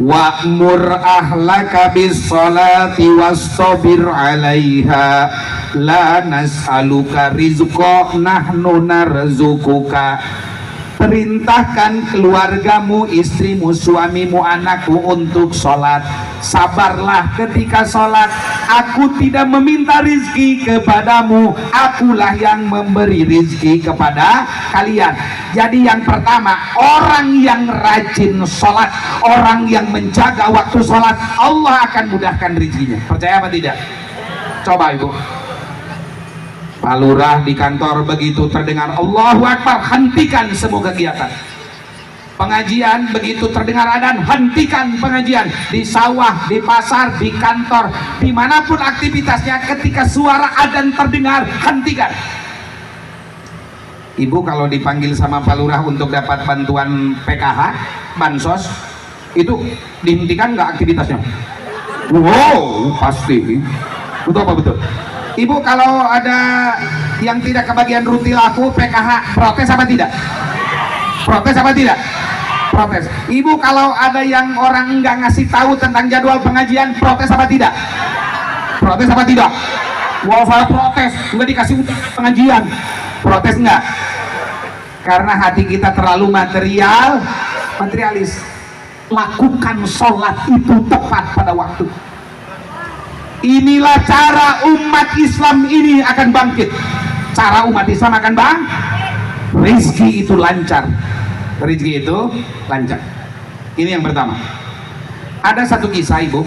wa'mur ahlaka bis sholati wastabir 'alaiha la nas'aluka rizqa nahnu narzuquka. Perintahkan keluargamu, istrimu, suamimu, anakmu untuk sholat. Sabarlah ketika sholat. Aku tidak meminta rizki kepadamu, akulah yang memberi rizki kepada kalian. Jadi yang pertama, orang yang rajin sholat, orang yang menjaga waktu sholat, Allah akan mudahkan rizkinya. Percaya apa tidak? Coba ibu. Pak Lurah di kantor begitu terdengar Allahu Akbar, hentikan semua kegiatan. Pengajian begitu terdengar adzan, hentikan pengajian. Di sawah, di pasar, di kantor, dimanapun aktivitasnya, ketika suara adzan terdengar, hentikan. Ibu kalau dipanggil sama Pak Lurah untuk dapat bantuan PKH, bansos, itu dihentikan nggak aktivitasnya? Wow, pasti. Betul apa betul? Ibu kalau ada yang tidak kebagian roti laku PKH, protes apa tidak? Protes apa tidak? Protes. Ibu kalau ada yang orang nggak ngasih tahu tentang jadwal pengajian, protes apa tidak? Protes apa tidak? Wah, saya protes, nggak dikasih pengajian. Protes nggak? Karena hati kita terlalu materialis. Lakukan sholat itu tepat pada waktu. Inilah cara umat Islam ini akan bangkit. Cara umat Islam akan rizki itu lancar. Rizki itu lancar. Ini yang pertama. Ada satu kisah ibu.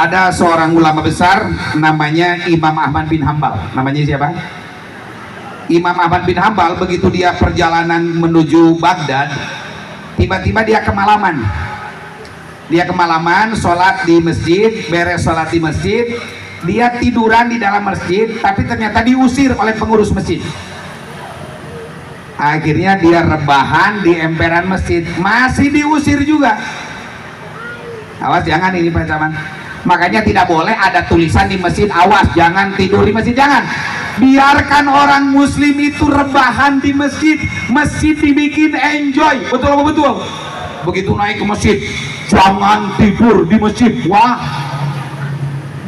Ada seorang ulama besar namanya Imam Ahmad bin Hambal. Namanya siapa? Imam Ahmad bin Hambal, begitu dia perjalanan menuju Baghdad, tiba-tiba dia kemalaman. Dia kemalaman, sholat di masjid, beres sholat di masjid, dia tiduran di dalam masjid, tapi ternyata diusir oleh pengurus masjid. Akhirnya dia rebahan di emperan masjid, masih diusir juga. Awas jangan ini ancaman. Makanya tidak boleh ada tulisan di masjid, awas jangan tidur di masjid, jangan. Biarkan orang muslim itu rebahan di masjid, masjid dibikin enjoy, betul apa betul? Begitu naik ke masjid, jangan tidur di masjid. Wah,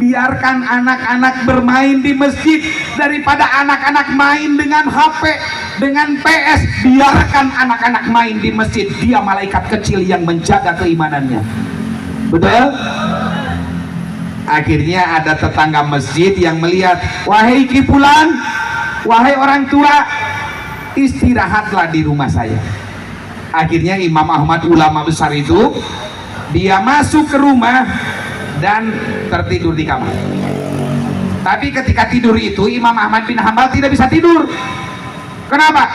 biarkan anak-anak bermain di masjid daripada anak-anak main dengan HP, dengan PS. Biarkan anak-anak main di masjid, dia malaikat kecil yang menjaga keimanannya. Betul? Akhirnya ada tetangga masjid yang melihat, wahai kipulan, wahai orang tua, istirahatlah di rumah saya. Akhirnya Imam Ahmad, ulama besar itu, dia masuk ke rumah dan tertidur di kamar. Tapi ketika tidur itu Imam Ahmad bin Hambal tidak bisa tidur. Kenapa?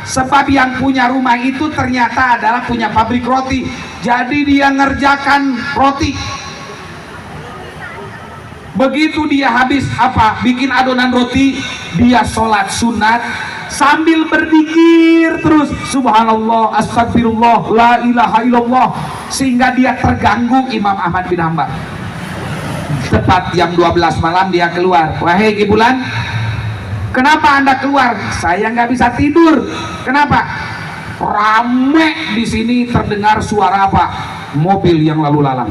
Sebab yang punya rumah itu ternyata adalah punya pabrik roti. Jadi dia ngerjakan roti. Begitu dia habis bikin adonan roti, dia sholat sunat sambil berzikir terus, subhanallah, astagfirullah, la ilaha illallah, sehingga dia terganggu Imam Ahmad bin Hambal. Tepat jam 12 malam dia keluar. Wahai kibulan, kenapa anda keluar? Saya nggak bisa tidur. Kenapa? Rame di sini, terdengar suara apa? Mobil yang lalu lalang.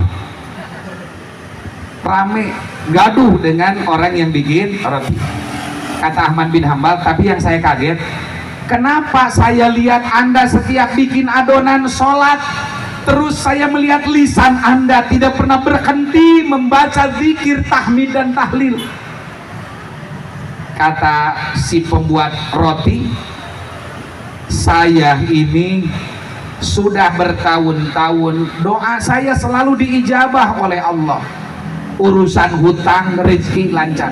Rame, gaduh dengan orang yang bikin roti. Kata Ahmad bin Hambal, tapi yang saya kaget, kenapa saya lihat anda setiap bikin adonan sholat, terus saya melihat lisan anda tidak pernah berhenti membaca zikir, tahmid dan tahlil. Kata si pembuat roti, saya ini sudah bertahun-tahun doa saya selalu diijabah oleh Allah. Urusan hutang, rezeki lancar.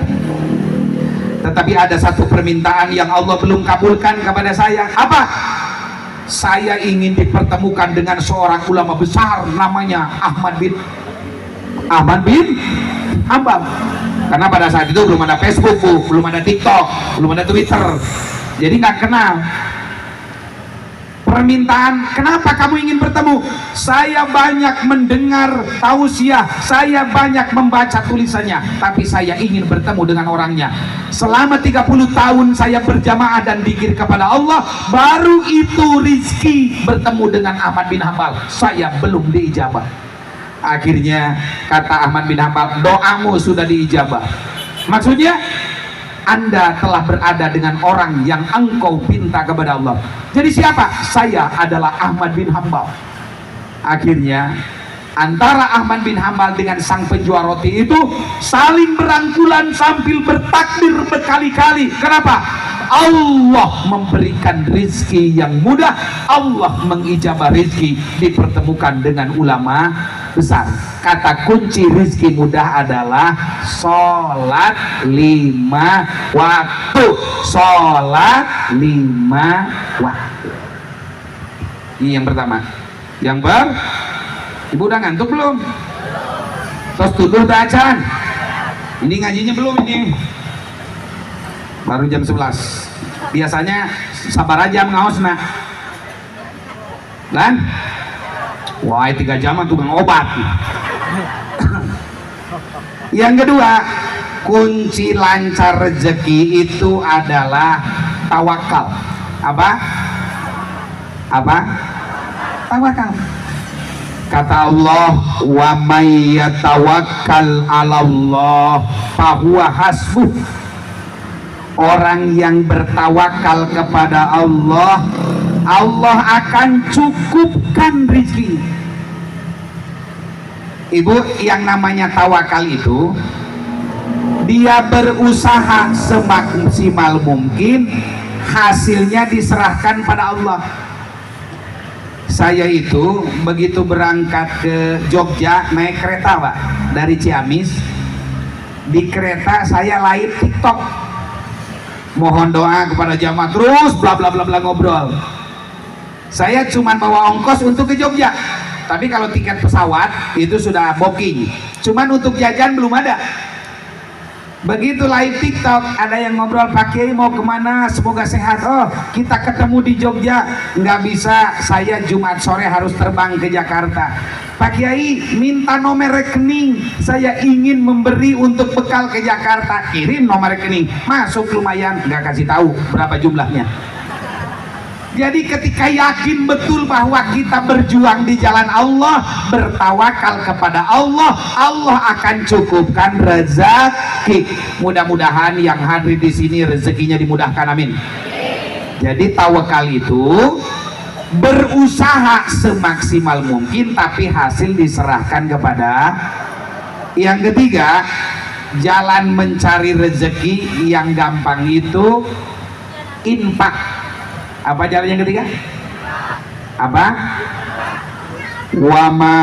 Tetapi ada satu permintaan yang Allah belum kabulkan kepada saya. Apa? Saya ingin dipertemukan dengan seorang ulama besar namanya Ahmad bin Hambal. Karena pada saat itu belum ada Facebook, Bu, belum ada TikTok, belum ada Twitter, jadi nggak kenal. Permintaan, kenapa kamu ingin bertemu? Saya banyak mendengar tausiah, saya banyak membaca tulisannya, tapi saya ingin bertemu dengan orangnya. Selama 30 tahun saya berjamaah dan zikir kepada Allah, baru itu rizki bertemu dengan Ahmad bin Hambal. Saya belum diijabah. Akhirnya kata Ahmad bin Hambal, doamu sudah diijabah. Maksudnya, Anda telah berada dengan orang yang engkau pinta kepada Allah. Jadi siapa? Saya adalah Ahmad bin Hambal. Akhirnya antara Ahmad bin Hambal dengan sang penjual roti itu saling berangkulan sambil bertakbir berkali-kali. Kenapa? Allah memberikan rizki yang mudah, Allah mengijabah rizki, dipertemukan dengan ulama besar. Kata kunci rizki mudah adalah sholat 5 waktu. Sholat 5 waktu. Ini yang pertama. Ibu udah ngantuk belum? Terus tuduh bacaan. Ini ngajinya belum ini. Baru jam 11. Biasanya sabar aja ngaos nak. Dan wah 3 jam tuh bang obat. Yang kedua, kunci lancar rezeki itu adalah tawakal. Apa? Tawakal. Kata Allah, wa may yatawakkal 'alallah fahuwa hasbuh. Orang yang bertawakal kepada Allah, Allah akan cukupkan rezeki. Ibu, yang namanya tawakal itu dia berusaha semaksimal mungkin, hasilnya diserahkan pada Allah. Saya itu begitu berangkat ke Jogja naik kereta, Pak, dari Ciamis. Di kereta saya live TikTok, mohon doa kepada jamaah, terus bla bla bla bla ngobrol. Saya cuma bawa ongkos untuk ke Jogja, tapi kalau tiket pesawat itu sudah booking, cuman untuk jajan belum ada. Begitu live TikTok, ada yang ngobrol, Pak Kiai mau kemana, semoga sehat. Oh, kita ketemu di Jogja. Nggak bisa, saya Jumat sore harus terbang ke Jakarta. Pak Kiai minta nomor rekening, saya ingin memberi untuk bekal ke Jakarta. Kirim nomor rekening, masuk lumayan, nggak kasih tahu berapa jumlahnya. Jadi ketika yakin betul bahwa kita berjuang di jalan Allah, bertawakal kepada Allah, Allah akan cukupkan rezeki. Mudah-mudahan yang hadir di sini rezekinya dimudahkan, amin. Jadi tawakal itu berusaha semaksimal mungkin, tapi hasil diserahkan kepada. Yang ketiga, jalan mencari rezeki yang gampang itu infak. Apa jalan yang ketiga? Apa? Wa ma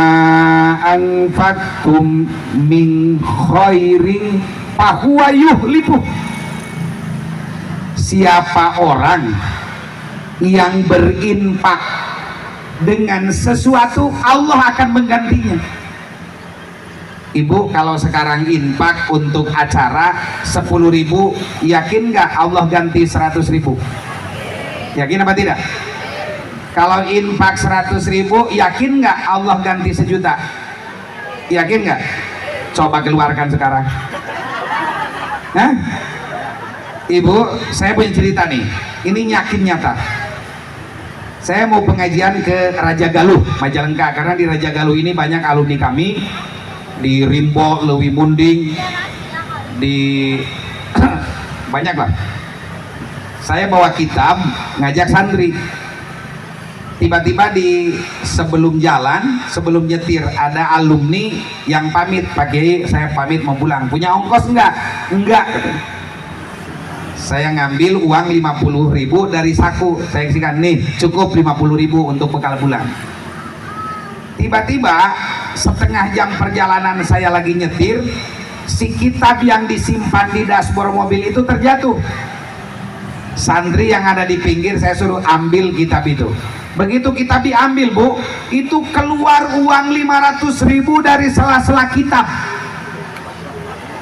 anfaqtum min khairin fahuwa yuhlifuh. Siapa orang yang berinfak dengan sesuatu, Allah akan menggantinya. Ibu, kalau sekarang infak untuk acara 10.000, yakin nggak Allah ganti 100.000? Yakin apa tidak? Kalau infak 100.000, yakin nggak Allah ganti 1 juta? Yakin nggak? Coba keluarkan sekarang. Hah? Ibu, saya punya cerita nih. Ini yakin nyata. Saya mau pengajian ke Raja Galuh, Majalengka, karena di Raja Galuh ini banyak alumni kami di Rimbo, Lewi Munding, di banyak lah. Saya bawa kitab, ngajak santri. Tiba-tiba di sebelum jalan, sebelum nyetir, ada alumni yang pamit, Pak Kiai saya pamit mau pulang, punya ongkos enggak? Enggak. Saya ngambil uang 50.000 dari saku, saya kasihkan, nih cukup 50.000 untuk bekal pulang. Tiba-tiba setengah jam perjalanan saya lagi nyetir, si kitab yang disimpan di dashboard mobil itu terjatuh. Santri yang ada di pinggir saya suruh ambil kitab itu. Begitu kitab diambil, Bu, itu keluar uang 500.000 dari sela-sela kitab.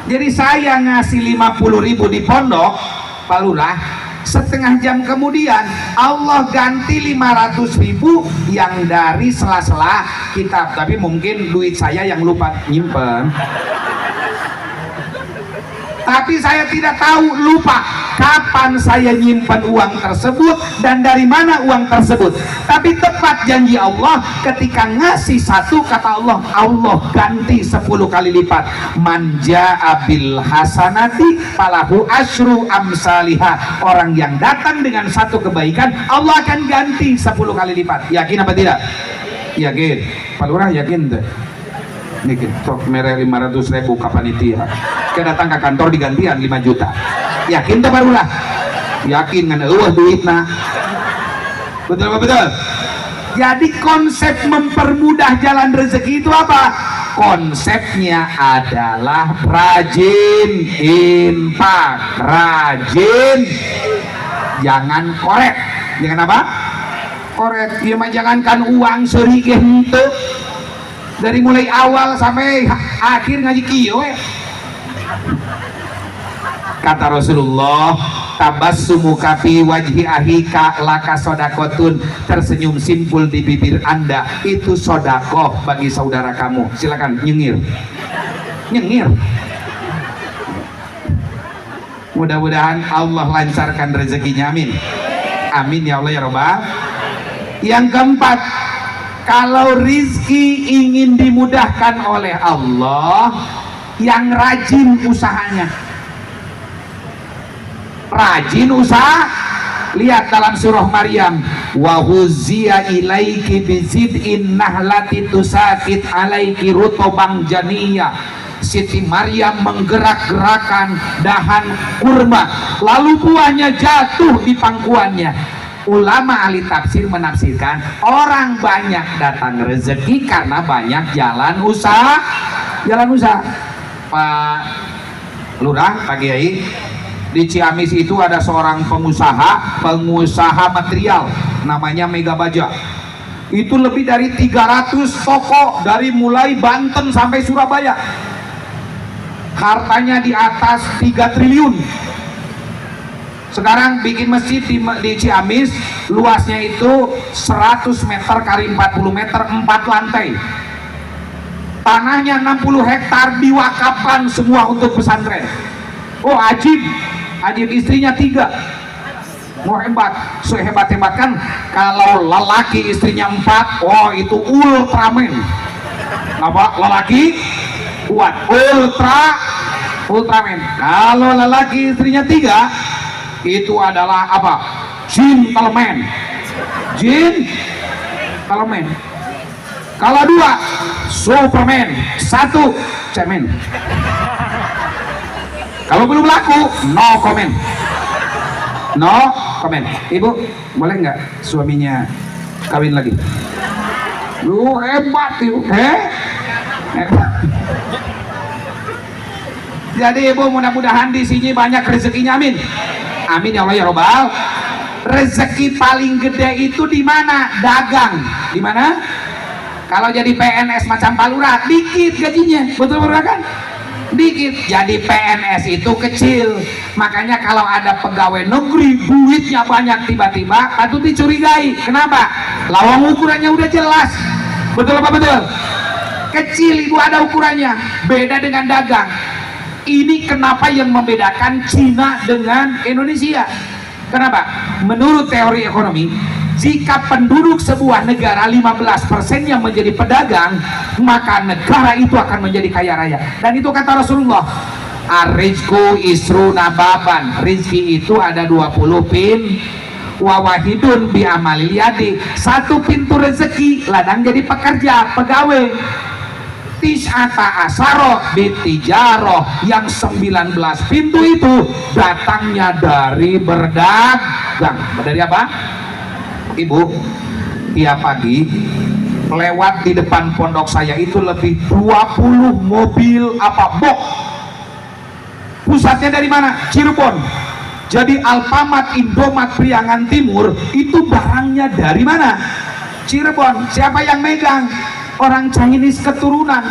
Jadi saya ngasih 50.000 di pondok, Pak Lurah, setengah jam kemudian Allah ganti 500.000 yang dari sela-sela kitab. Tapi mungkin duit saya yang lupa nyimpen. Tapi saya tidak tahu, lupa kapan saya nyimpan uang tersebut dan dari mana uang tersebut. Tapi tepat janji Allah, ketika ngasih satu, kata Allah, Allah ganti 10 kali lipat. Manja abil hasanati falahu asyru amsalihah. Orang yang datang dengan satu kebaikan, Allah akan ganti 10 kali lipat. Yakin apa tidak? Yakin. Pak Lurah yakin tuh? Nih, tok merah 500.000 kapan itu ya? Kita datang ke kantor digantian 5 juta. Yakin tuh Pak Lurah? Yakin kan? Duitna. Betul apa betul? Jadi konsep mempermudah jalan rezeki itu apa? Konsepnya adalah rajin infak, rajin, jangan korek. Jangan apa? Korek. Ya mah jangankan uang serigih henteu. Dari mulai awal sampai akhir ngaji kieu we. Kata Rasulullah, tabassumu kafi wajhi ahika laka sodakotun. Tersenyum simpul di bibir Anda itu sodakoh bagi saudara kamu. Silakan nyengir, nyengir. Mudah-mudahan Allah lancarkan rezekinya, amin, amin ya Allah ya Rabbal. Yang keempat, kalau rizki ingin dimudahkan oleh Allah, yang rajin usahanya, rajin usaha. Lihat dalam surah Maryam, wa huzziya ilaiki bizid'in nahlati tusakit alaiki rutobang janiyah. Siti Maryam menggerak-gerakan dahan kurma, lalu buahnya jatuh di pangkuannya. Ulama ahli tafsir menafsirkan, orang banyak datang rezeki karena banyak jalan usaha. Jalan usaha. Pak Lurah, Pak Kiai, di Ciamis itu ada seorang pengusaha material, namanya Mega Baja. Itu lebih dari 300 toko dari mulai Banten sampai Surabaya. Hartanya di atas 3 triliun. Sekarang bikin masjid di Ciamis, luasnya itu 100 meter kali 40 meter, 4 lantai. Tanahnya 60 hektar diwakafkan semua untuk pesantren. Oh ajib, ajib, istrinya 3. Mau hebat, sehebat-hebat kan. Kalau lelaki istrinya 4, oh itu Ultraman. Apa? Lelaki kuat, Ultraman. Kalau lelaki istrinya 3, itu adalah apa? Gentleman. Gentleman. Kalau 2, Superman. 1, cemen. Kalau belum laku, no comment. No comment. Ibu, boleh nggak suaminya kawin lagi? Lu hebat ibu. Hebat. Jadi ibu, mudah-mudahan di sini banyak rezekinya, amin. Amin ya Allah ya Robbal. Rezeki paling gede itu di mana? Dagang. Di mana? Kalau jadi PNS macam Pak Lurah, dikit gajinya, betul kan? Dikit. Jadi PNS itu kecil. Makanya kalau ada pegawai negeri duitnya banyak, tiba-tiba patut dicurigai. Kenapa? Lawang ukurannya udah jelas. Betul apa betul? Kecil itu ada ukurannya. Beda dengan dagang. Ini kenapa yang membedakan Cina dengan Indonesia. Kenapa? Menurut teori ekonomi, jika penduduk sebuah negara 15% yang menjadi pedagang, maka negara itu akan menjadi kaya raya. Dan itu kata Rasulullah, ar-rizqu isruna baban. Rizki itu ada 20 pin. Wawahidun bi amalil yadi. 1 pintu rezeki, ladang jadi pekerja, pegawai. Tis'ata asaro bitijaroh, yang 19 pintu itu datangnya dari berdagang. Dari apa? Ibu, tiap pagi lewat di depan pondok saya itu lebih 20 mobil box Pusatnya dari mana? Cirebon. Jadi Alfamart, Indomaret, Priangan Timur itu barangnya dari mana? Cirebon. Siapa yang megang? Orang Chinese keturunan.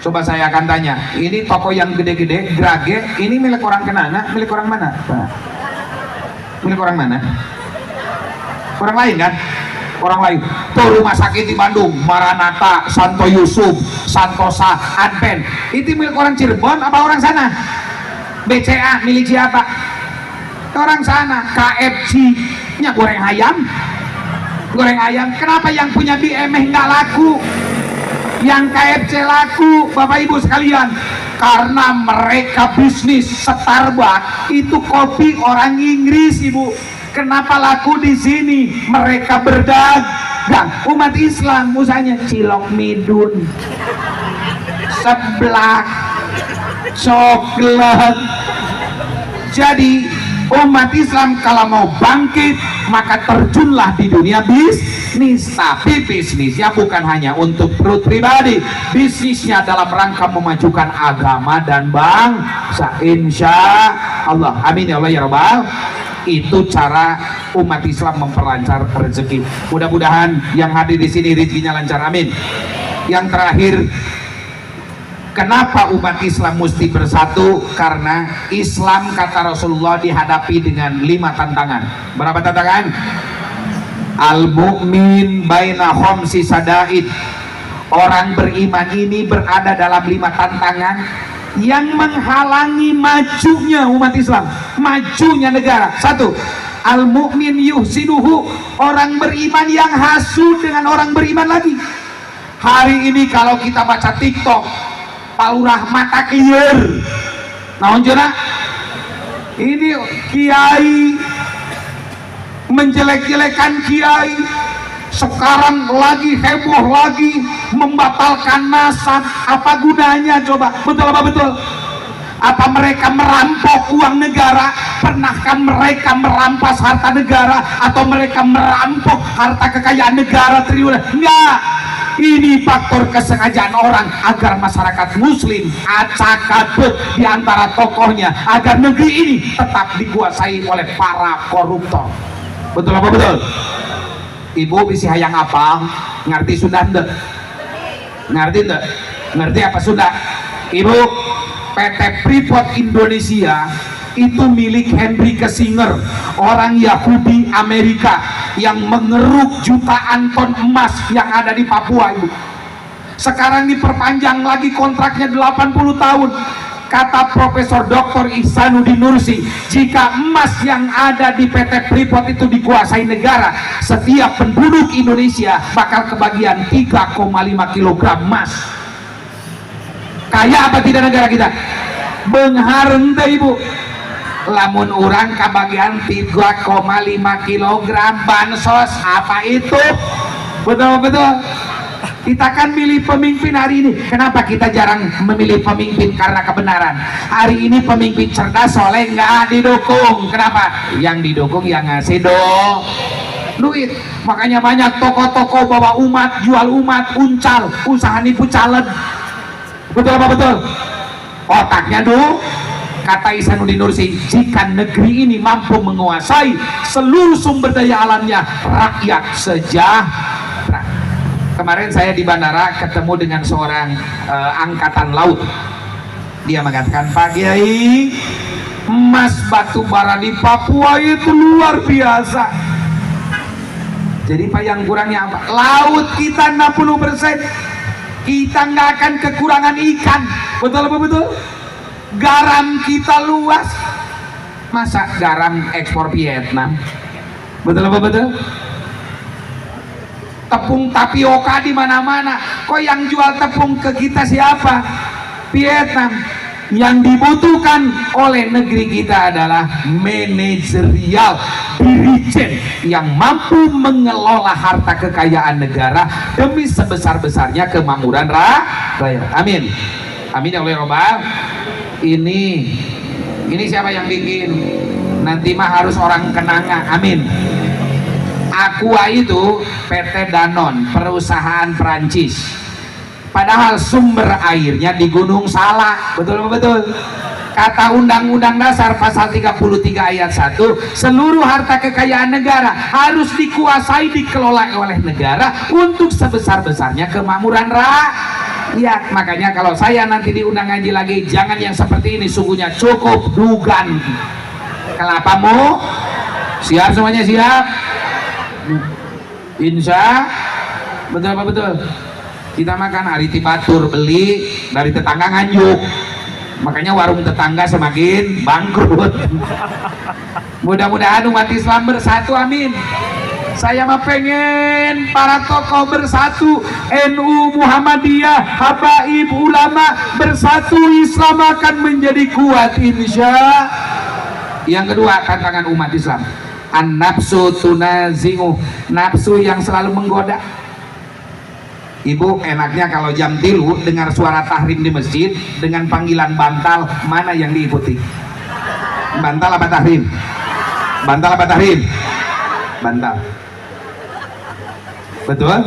Coba saya akan tanya, ini toko yang gede-gede, Grage, ini milik orang Kenana, milik orang mana? Milik orang mana? Orang lain kan? Orang lain. Tuh rumah sakit di Bandung, Maranatha, Santo Yusuf, Santosa, Advent, itu milik orang Cirebon apa orang sana? BCA milik siapa? Orang sana. KFC nya goreng ayam. Goreng ayam. Kenapa yang punya BMH nggak laku? Yang KFC laku, Bapak Ibu sekalian? Karena mereka bisnis. Starbucks itu kopi orang Inggris, Ibu. Kenapa laku di sini? Mereka berdagang. Umat Islam usahanya cilok midun, seblak, coklat. Jadi umat Islam kalau mau bangkit maka terjunlah di dunia bisnis. Tapi bisnisnya bukan hanya untuk perut pribadi, bisnisnya dalam rangka memajukan agama dan bangsa, insya Allah. Amin ya Allah ya Rabbal. Itu cara umat Islam memperlancar rezeki. Mudah-mudahan yang hadir di sini rezekinya lancar, amin. Yang terakhir, kenapa umat Islam mesti bersatu? Karena Islam, kata Rasulullah, dihadapi dengan 5 tantangan. Berapa tantangan? Al-mu'min baina khamsi sadaid. Orang beriman ini berada dalam 5 tantangan yang menghalangi majunya umat Islam, majunya negara. 1. Al-mu'min yuhsinuhu. Orang beriman yang hasud dengan orang beriman lagi. Hari ini kalau kita baca TikTok, Pak Lurah mata kiyer, naon cenah? Ini kiai menjelek-jelekan kiai. Sekarang lagi heboh lagi membatalkan nasab. Apa gunanya coba? Betul apa betul? Apa mereka merampok uang negara? Pernahkah mereka merampas harta negara? Atau mereka merampok harta kekayaan negara triliunan? Enggak. Ini faktor kesengajaan orang agar masyarakat muslim acak-adut di antara tokohnya, agar negeri ini tetap dikuasai oleh para koruptor. Betul apa betul? Ibu bisa hayang apa? Ngerti Sunda ente? Ngerti ente? Ngerti apa Sunda? Ibu, PT Freeport Indonesia itu milik Henry Kissinger, orang Yahudi Amerika yang mengeruk jutaan ton emas yang ada di Papua, Ibu. Sekarang diperpanjang lagi kontraknya 80 tahun. Kata Profesor Dr. Ihsanuddin Nursi, jika emas yang ada di PT Freeport itu dikuasai negara, setiap penduduk Indonesia bakal kebagian 3,5 kg emas. Kaya apa tidak negara kita? Benghar ente, Ibu. Lamun orang kebagian 3,5 kg bansos, apa itu? Betul-betul. Kita kan milih pemimpin hari ini. Kenapa kita jarang memilih pemimpin? Karena kebenaran. Hari ini pemimpin cerdas, soleh, nggak didukung. Kenapa? Yang didukung yang ngasih duit. Makanya banyak toko-toko bawa umat, jual umat, uncal, usaha nipu caleg. Betul apa betul? Otaknya kata Ihsanuddin Nursi, jika negeri ini mampu menguasai seluruh sumber daya alamnya, rakyat sejahtera. Kemarin saya di bandara ketemu dengan seorang angkatan laut. Dia mengatakan, Pak Kiai, emas batu bara di Papua itu luar biasa. Jadi Pak, yang kurangnya apa? Laut kita 60%. Kita nggak akan kekurangan ikan. Betul apa betul? Garam kita luas. Masa garam ekspor Vietnam? Betul apa betul? Tepung tapioka di mana-mana. Kok yang jual tepung ke kita siapa? Vietnam. Yang dibutuhkan oleh negeri kita adalah manajerial, dirijen yang mampu mengelola harta kekayaan negara demi sebesar-besarnya kemakmuran rakyat. Amin. Amin ya Allah ya Rabbal. Ini siapa yang bikin? Nanti mah harus orang kenanga. Amin. Aqua itu PT Danone, perusahaan Perancis. Padahal sumber airnya di Gunung Salak. Betul apa betul? Kata Undang-Undang Dasar pasal 33 ayat 1, seluruh harta kekayaan negara harus dikuasai, dikelola oleh negara untuk sebesar-besarnya kemakmuran rakyat. Makanya kalau saya nanti diundang ngaji lagi, jangan yang seperti ini, sungguhnya cukup dugan. Kenapa mu? Siap semuanya, siap? Insya betul apa betul? Kita makan hari tibatur, beli dari tetangga nganjuk, makanya warung tetangga semakin bangkrut. Mudah-mudahan umat Islam bersatu, amin. Saya mah pengen para tokoh bersatu, NU, Muhammadiyah, habaib, ulama bersatu, Islam akan menjadi kuat insya. Yang kedua, tantangan umat Islam, an-nafsu tunazi'u, nafsu yang selalu menggoda. Ibu enaknya kalau jam 3 dengar suara tahrim di masjid dengan panggilan bantal, mana yang diikuti? Bantal apa tahrim? Bantal apa tahrim? Bantal. Betul?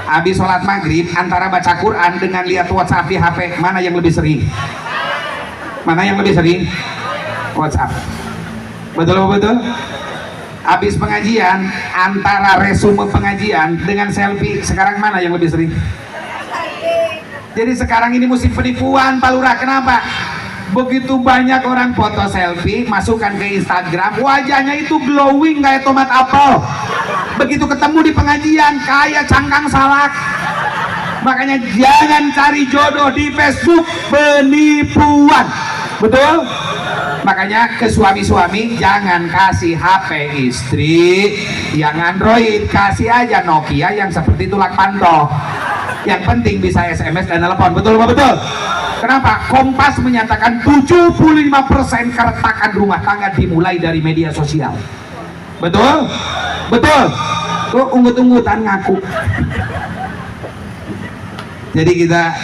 Habis sholat maghrib antara baca Quran dengan lihat WhatsApp di HP, mana yang lebih sering? Mana yang lebih sering? WhatsApp. Betul apa betul? Habis pengajian antara resume pengajian dengan selfie, sekarang mana yang lebih sering? Jadi sekarang ini musim penipuan Pak Lurah. Kenapa? Begitu banyak orang foto selfie masukkan ke Instagram, wajahnya itu glowing kayak tomat apel. Begitu ketemu di pengajian kayak cangkang salak. Makanya jangan cari jodoh di Facebook, penipuan. Betul? Makanya ke suami-suami jangan kasih HP istri yang Android, kasih aja Nokia yang seperti tulang pantoh. Yang penting bisa SMS dan telepon. Betul apa betul? Kenapa? Kompas menyatakan 75% keretakan rumah tangga dimulai dari media sosial. Betul? Betul? Tuh unggut-unggutan ngaku. Jadi kita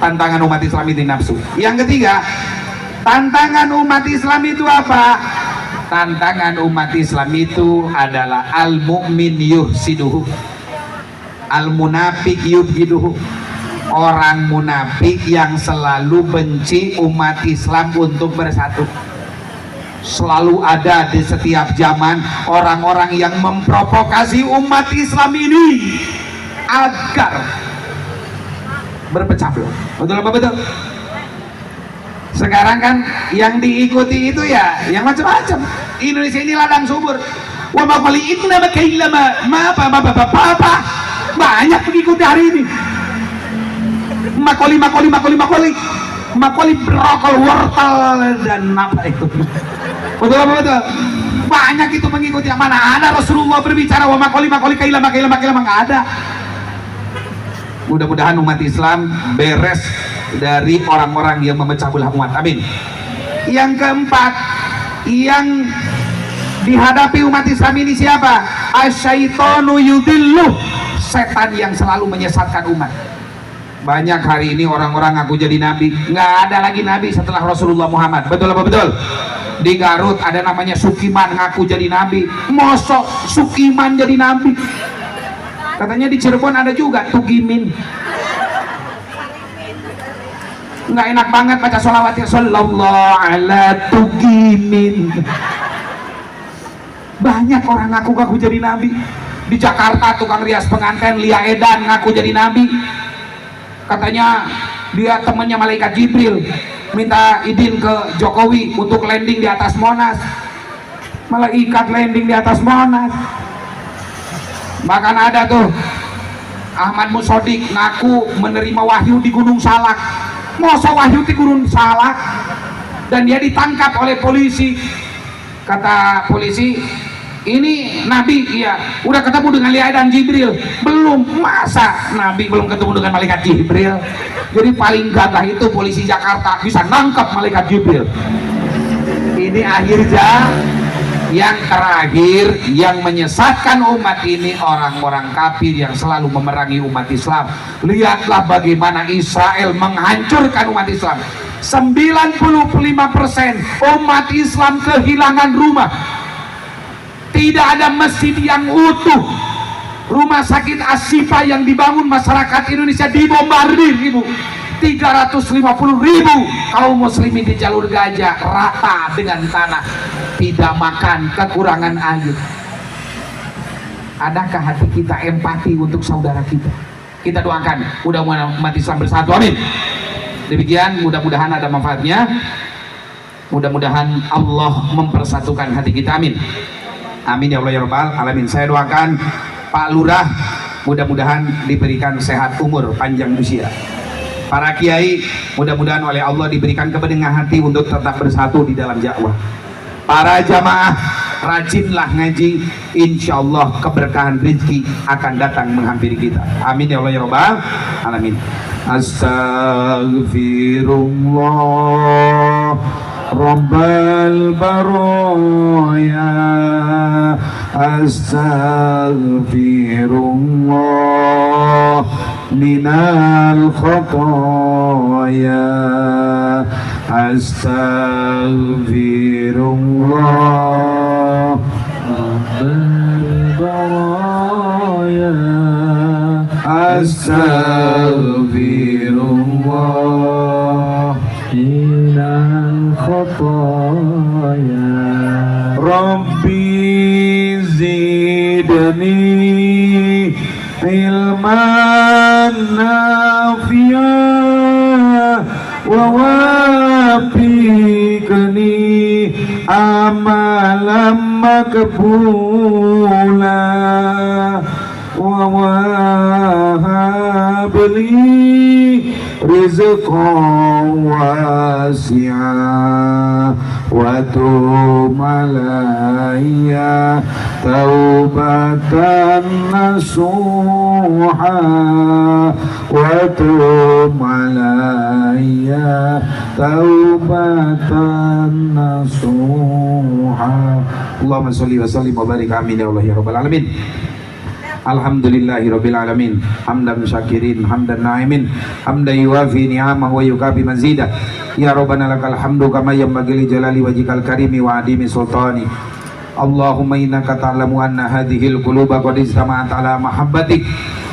tantangan umat Islam itu nafsu. Yang ketiga, tantangan umat Islam itu apa? Tantangan umat Islam itu adalah al-mu'min yuhsiduhu, al-munafik yubghiduhu. Orang munafik yang selalu benci umat Islam untuk bersatu. Selalu ada di setiap zaman orang-orang yang memprovokasi umat Islam ini agar berpecah belah. Betul apa betul? Sekarang kan yang diikuti itu ya yang macam-macam. Indonesia ini ladang subur. Wa ma qali'inna ma apa banyak mengikuti hari ini. Makoli brokol, wortel dan apa itu. Betul apa betul? Banyak itu mengikuti. Yang mana ada Rasulullah berbicara wa makoli kailama nggak ada. Mudah-mudahan umat Islam beres dari orang-orang yang memecah belah umat. Amin. Yang keempat, yang dihadapi umat Islam ini siapa? Asyaitonu yudilluh, setan yang selalu menyesatkan umat. Banyak hari ini orang-orang ngaku jadi nabi, nggak ada lagi nabi setelah Rasulullah Muhammad. Betul apa betul? Di Garut ada namanya Sukiman ngaku jadi nabi. Mosok Sukiman jadi nabi? Katanya di Cirebon ada juga Tugimin. Nggak enak banget baca sholawat ya sallallahu ala Tugimin. Banyak orang ngaku-ngaku jadi nabi. Di Jakarta tukang rias pengantin Lia Edan ngaku jadi nabi. Katanya dia temannya malaikat Jibril, minta izin ke Jokowi untuk landing di atas Monas. Malaikat landing di atas Monas. Bahkan ada tuh Ahmad Musodik ngaku menerima wahyu di Gunung Salak. Masa wahyu di Gunung Salak? Dan dia ditangkap oleh polisi. Kata polisi, ini Nabi, iya. Udah ketemu dengan Lia dan Jibril? Belum. Masa Nabi belum ketemu dengan malaikat Jibril? Jadi paling gagah itu polisi Jakarta bisa nangkap malaikat Jibril. Ini akhirnya yang terakhir yang menyesatkan umat ini orang-orang kafir yang selalu memerangi umat Islam. Lihatlah bagaimana Israel menghancurkan umat Islam. 95% umat Islam kehilangan rumah. Tidak ada masjid yang utuh. Rumah sakit Ashifa yang dibangun masyarakat Indonesia dibombardir, Ibu. 350.000 kaum muslimin di jalur Gaza rata dengan tanah, tidak makan, kekurangan air. Adakah hati kita empati untuk saudara kita? Kita doakan mudah-mudahan umat Islam bersatu, amin. Demikian, mudah-mudahan ada manfaatnya, mudah-mudahan Allah mempersatukan hati kita, amin. Amin ya Allah ya Rabbal alamin. Saya doakan Pak Lurah mudah-mudahan diberikan sehat umur, panjang usia. Para kiai mudah-mudahan oleh Allah diberikan kebeningan hati untuk tetap bersatu di dalam dakwah. Para jamaah rajinlah ngaji, insya Allah keberkahan rezeki akan datang menghampiri kita, amin ya Allah ya Rabbal alamin. Astaghfirullah Rabbal baraya, astaghfirullah minal khataya, astaghfirullah Rabbal baraya, astaghfirullah minal khataya, Rabbi zidni ilman nafi'an wa wafiqni amalan makbula wa wahabli rizqan wasi'a wa tub alayya taubatan nasuha wa tub alayya taubatan nasuha. Allahumma sholli wa sallim wa barik, amin ya Allah ya rabbal alamin. Alhamdulillahirabbil alamin, hamdan syakirin, hamdan na'imin, hamdan yuwafi ni'amah wa yukafi mazidah. Ya Rabbana lakal hamdu kama yanbaghi li jalali wajhikal karimi wa adimi sultani. Allahumma innaka ta'lamu anna hadhil quluba qad istama'at ala mahabbatik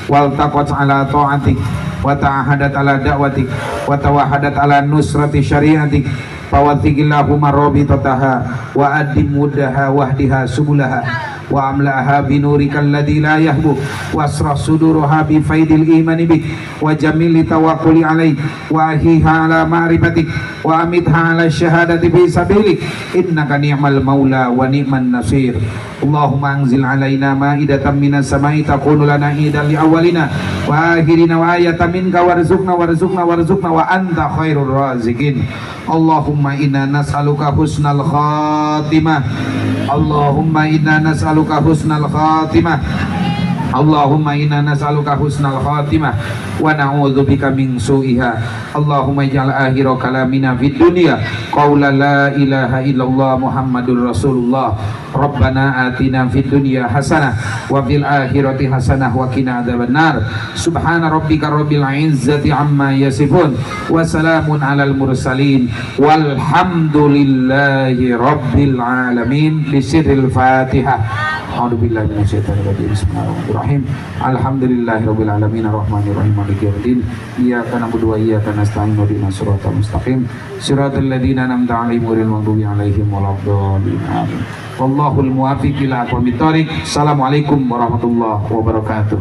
wal taqat ala ta'atik wa ta'ahadat ala da'watik wa tawahadat ala nusrati syariatik. Fawathikillahumma rabitataha wa addim mudaha wahdiha subulaha wa amla'aha binurikal ladzi la yahbu wasrah suduruha bi faidil imani bik wa jamili tawakkuli alaik wa ahiha ala ma'rifatik wa amitha ala syahadati fi sabilik innaka ni'mal maula wa ni'man nasir. Allahumma anzil alaina ma'idatan minas sama'i takunu lana idan li awwalina wa akhirina wa ayatan minka warzuqna wa anta khairur raziqin. Allahumma inna nas'aluka husnal khatimah, Allahumma inna nas'aluka husnal khatimah, Allahumma inna nas'aluka husnal khatimah wa na'udzubika min su'iha. Allahumma ij'al akhira kalamina fid dunya qaula la ilaha illallah Muhammadur Rasulullah. Rabbana atina fid dunya hasanah wa fil akhirati hasanah wa qina adzabannar. Subhana rabbika rabbil izzati amma yasifun wa salamun alal mursalin walhamdulillahi rabbil alamin. Bisirril Fatihah. A'udzubillahi minasyaitonir rajim. Bismillahirrahmanirrahim. Alhamdulillahirabbil alamin arrahmanir rahim maliki yaumiddin. Iyyaka na'budu wa iyyaka nasta'in ihdinas siratal mustaqim siratal ladzina an'amta 'alaihim ghairil maghdubi 'alaihim waladdallin. Amin. Wallahul muwaffiq ila aqwamit thoriq. Assalamualaikum warahmatullahi wabarakatuh.